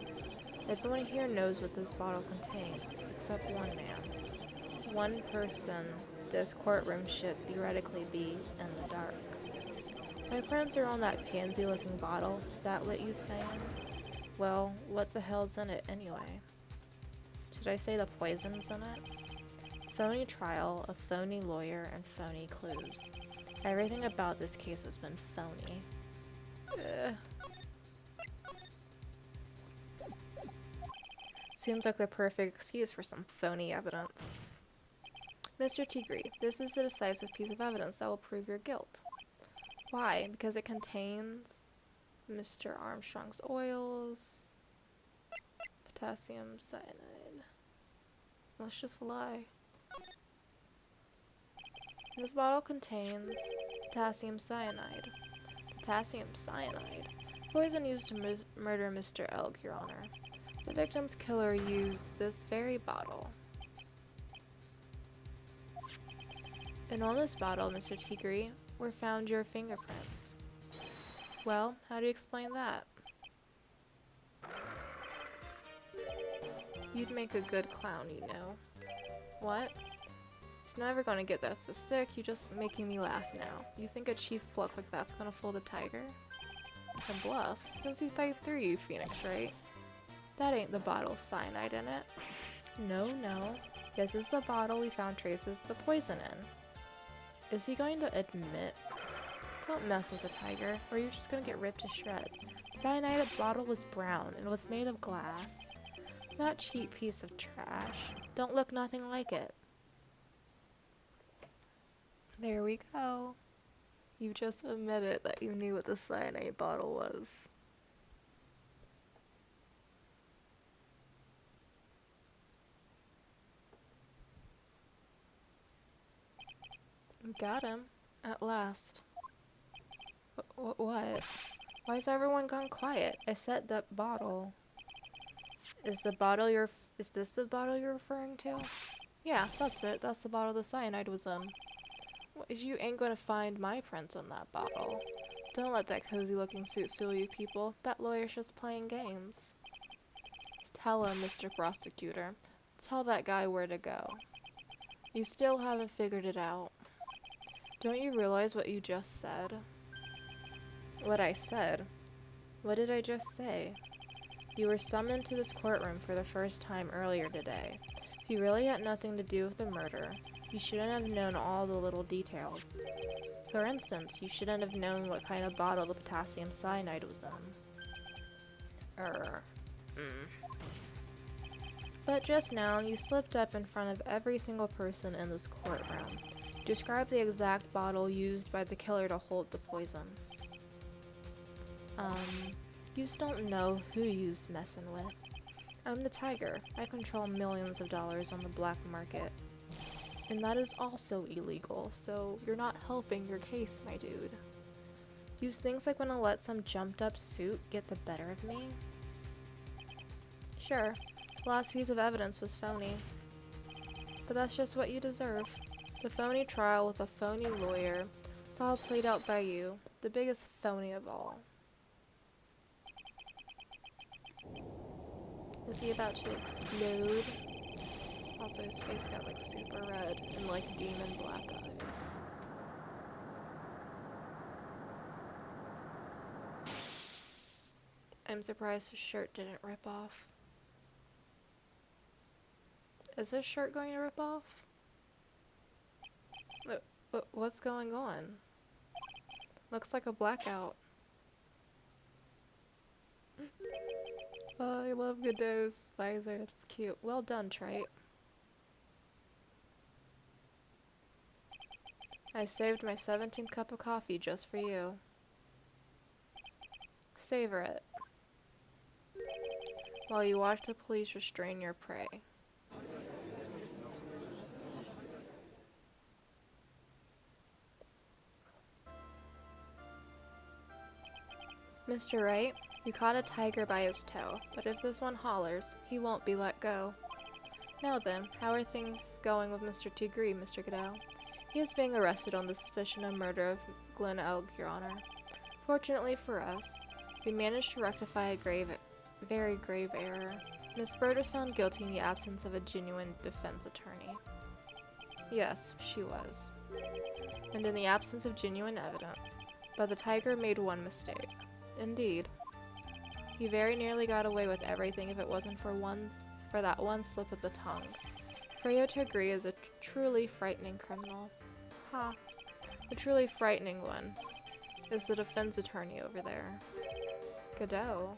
Everyone here knows what this bottle contains, except one man. One person this courtroom should theoretically be in the dark. My prints are on that pansy-looking bottle. Is that what you saying? Well, what the hell's in it anyway? Should I say the poison's in it? Phony trial, a phony lawyer, and phony clues. Everything about this case has been phony. Seems like the perfect excuse for some phony evidence. Mr. Tigre, this is a decisive piece of evidence that will prove your guilt. Why? Because it contains Mr. Armstrong's oils, potassium cyanide. Let's just lie. This bottle contains potassium cyanide. Potassium cyanide? Poison used to murder Mr. Elk, Your Honor. The victim's killer used this very bottle. And on this bottle, Mr. Tigre, were found your fingerprints. Well, how do you explain that? You'd make a good clown, you know. What? It's never gonna get that to stick, you're just making me laugh now. You think a chief bluff like that's gonna fool the tiger? A bluff? Since he thought through you, Phoenix, right? That ain't the bottle with cyanide in it. No. This is the bottle we found traces of the poison in. Is he going to admit? Don't mess with the tiger, or you're just gonna get ripped to shreds. Cyanide bottle was brown and was made of glass. That cheap piece of trash. Don't look nothing like it. There we go. You just admitted that you knew what the cyanide bottle was. Got him. At last. What? Why is everyone gone quiet? I said that bottle. Is this the bottle you're referring to? Yeah, that's it. That's the bottle the cyanide was in. Well, you ain't gonna find my prints on that bottle. Don't let that cozy-looking suit fool you, people. That lawyer's just playing games. Tell him, Mr. Prosecutor. Tell that guy where to go. You still haven't figured it out. Don't you realize what you just said? What I said? What did I just say? You were summoned to this courtroom for the first time earlier today. If you really had nothing to do with the murder, you shouldn't have known all the little details. For instance, you shouldn't have known what kind of bottle the potassium cyanide was in. But just now, you slipped up in front of every single person in this courtroom. Describe the exact bottle used by the killer to hold the poison. You just don't know who you's messing with. I'm the Tiger. I control millions of dollars on the black market. And that is also illegal, so you're not helping your case, my dude. Use things like gonna let some jumped up suit get the better of me? Sure, the last piece of evidence was phony. But that's just what you deserve. The phony trial with a phony lawyer. It's all played out by you, the biggest phony of all. Is he about to explode? Also, his face got like super red and like demon black eyes. I'm surprised his shirt didn't rip off. Is his shirt going to rip off? What's going on? Looks like a blackout. Oh, I love Godot's visor. It's cute. Well done, Trite. I saved my 17th cup of coffee just for you. Savor it. While you watch the police restrain your prey. Mr. Wright, you caught a tiger by his toe, but if this one hollers, he won't be let go. Now then, how are things going with Mr. Tigre, Mr. Godot? He is being arrested on the suspicion of murder of Glenn Elg, Your Honor. Fortunately for us, we managed to rectify a very grave error. Miss Bird was found guilty in the absence of a genuine defense attorney. Yes, she was. And in the absence of genuine evidence. But the tiger made one mistake. Indeed. He very nearly got away with everything if it wasn't for that one slip of the tongue. Freyo Tigre is a truly frightening criminal. Ha. The truly frightening one is the defense attorney over there. Godot.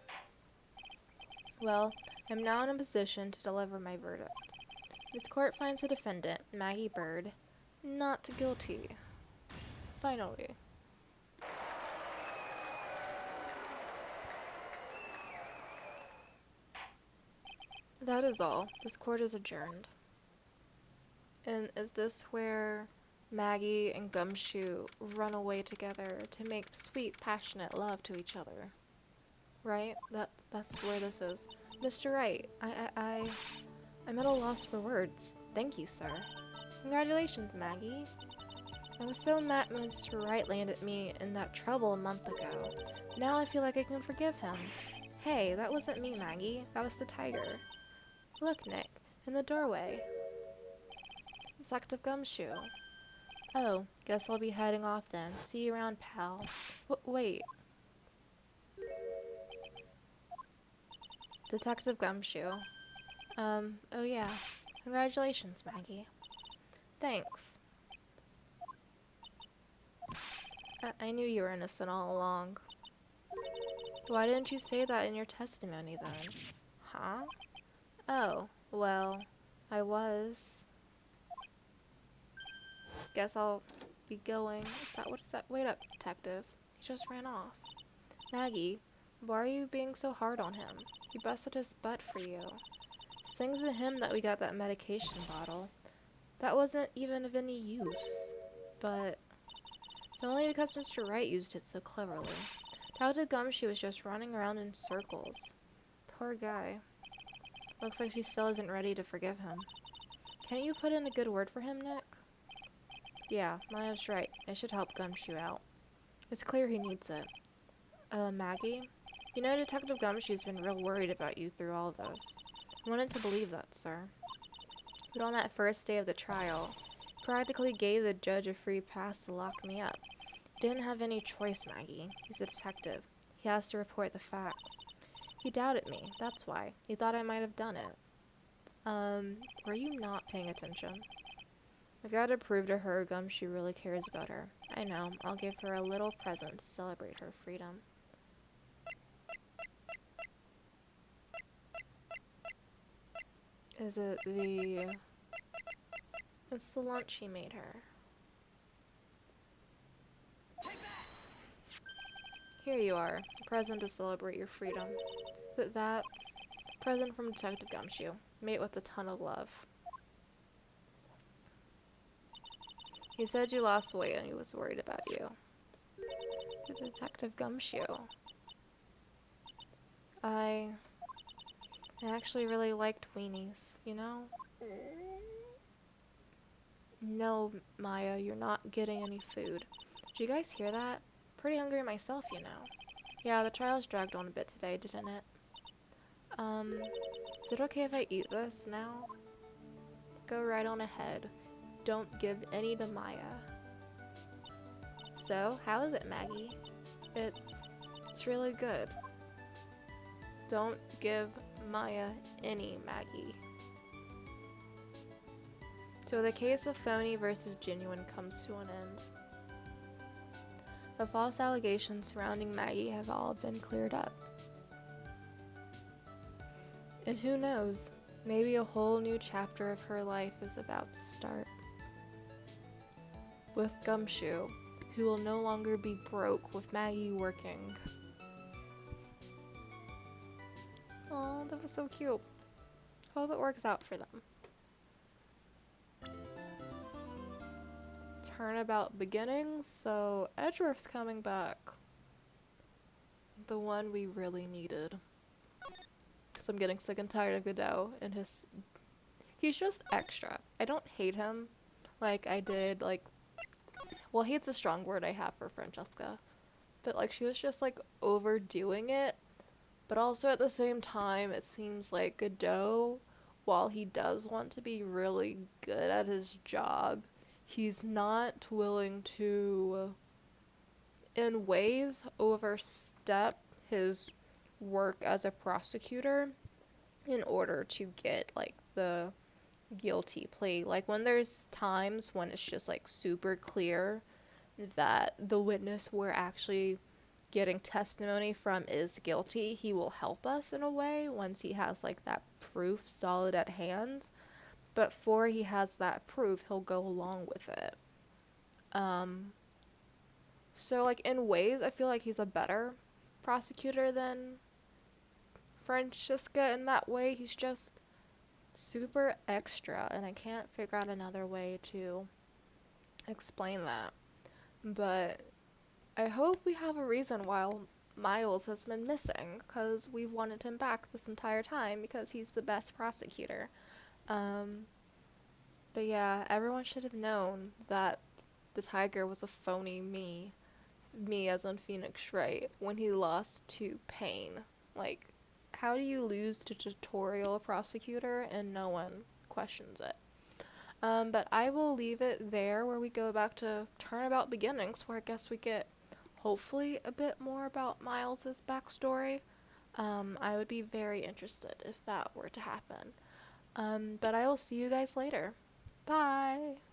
Well, I'm now in a position to deliver my verdict. This court finds the defendant, Maggie Bird, not guilty. Finally. That is all. This court is adjourned. And is this where Maggie and Gumshoe run away together to make sweet, passionate love to each other? Right? That's where this is. Mr. Wright, I'm at a loss for words. Thank you, sir. Congratulations, Maggie. I was so mad when Mr. Wright landed me in that trouble a month ago. Now I feel like I can forgive him. Hey, that wasn't me, Maggie. That was the tiger. Look, Nick, in the doorway. Detective Gumshoe. Oh, guess I'll be heading off then. See you around, pal. Wait. Detective Gumshoe. Oh yeah. Congratulations, Maggie. Thanks. I knew you were innocent all along. Why didn't you say that in your testimony then? Huh? Oh, well, I was. Guess I'll be going. What is that? Wait up, detective. He just ran off. Maggie, why are you being so hard on him? He busted his butt for you. Sings to him that we got that medication bottle. That wasn't even of any use. But it's only because Mr. Wright used it so cleverly. Dr. Gumshoe was just running around in circles. Poor guy. Looks like she still isn't ready to forgive him. Can't you put in a good word for him, Nick? Yeah, Maya's right. I should help Gumshoe out. It's clear he needs it. Maggie? You know, Detective Gumshoe's been real worried about you through all this. I wanted to believe that, sir. But on that first day of the trial, he practically gave the judge a free pass to lock me up. Didn't have any choice, Maggie. He's a detective. He has to report the facts. He doubted me, that's why. He thought I might have done it. Were you not paying attention? I've got to prove to her Gumshoe really cares about her. I know, I'll give her a little present to celebrate her freedom. Is it the... It's the lunch he made her. Here you are, a present to celebrate your freedom. That's a present from Detective Gumshoe, made with a ton of love. He said you lost weight and he was worried about you. The Detective Gumshoe. I actually really liked weenies, you know? No, Maya, you're not getting any food. Did you guys hear that? Pretty hungry myself, you know. Yeah, the trials dragged on a bit today, didn't it? Is it okay if I eat this now? Go right on ahead. Don't give any to Maya. So, how is it, Maggie? It's really good. Don't give Maya any, Maggie. So the case of phony versus genuine comes to an end. The false allegations surrounding Maggie have all been cleared up. And who knows, maybe a whole new chapter of her life is about to start. With Gumshoe, who will no longer be broke with Maggie working. Oh, that was so cute. Hope it works out for them. Turnabout beginnings, so Edgeworth's coming back. The one we really needed. So I'm getting sick and tired of Godot and his... He's just extra. I don't hate him like I did, like... Well, hate's a strong word I have for Francesca. But, like, she was just, like, overdoing it. But also at the same time, it seems like Godot, while he does want to be really good at his job, he's not willing to, in ways, overstep his work as a prosecutor in order to get, like, the guilty plea. Like, when there's times when it's just, like, super clear that the witness we're actually getting testimony from is guilty, he will help us in a way once he has, like, that proof solid at hand. But before he has that proof, he'll go along with it. So, like, in ways, I feel like he's a better prosecutor than Francesca in that way. He's just super extra, and I can't figure out another way to explain that. But I hope we have a reason why Miles has been missing, because we've wanted him back this entire time because he's the best prosecutor. But yeah, everyone should have known that the tiger was a phony me as in Phoenix Wright, when he lost to Payne. Like, how do you lose to tutorial prosecutor and no one questions it? But I will leave it there where we go back to Turnabout Beginnings, where I guess we get hopefully a bit more about Miles's backstory. I would be very interested if that were to happen. But I will see you guys later. Bye!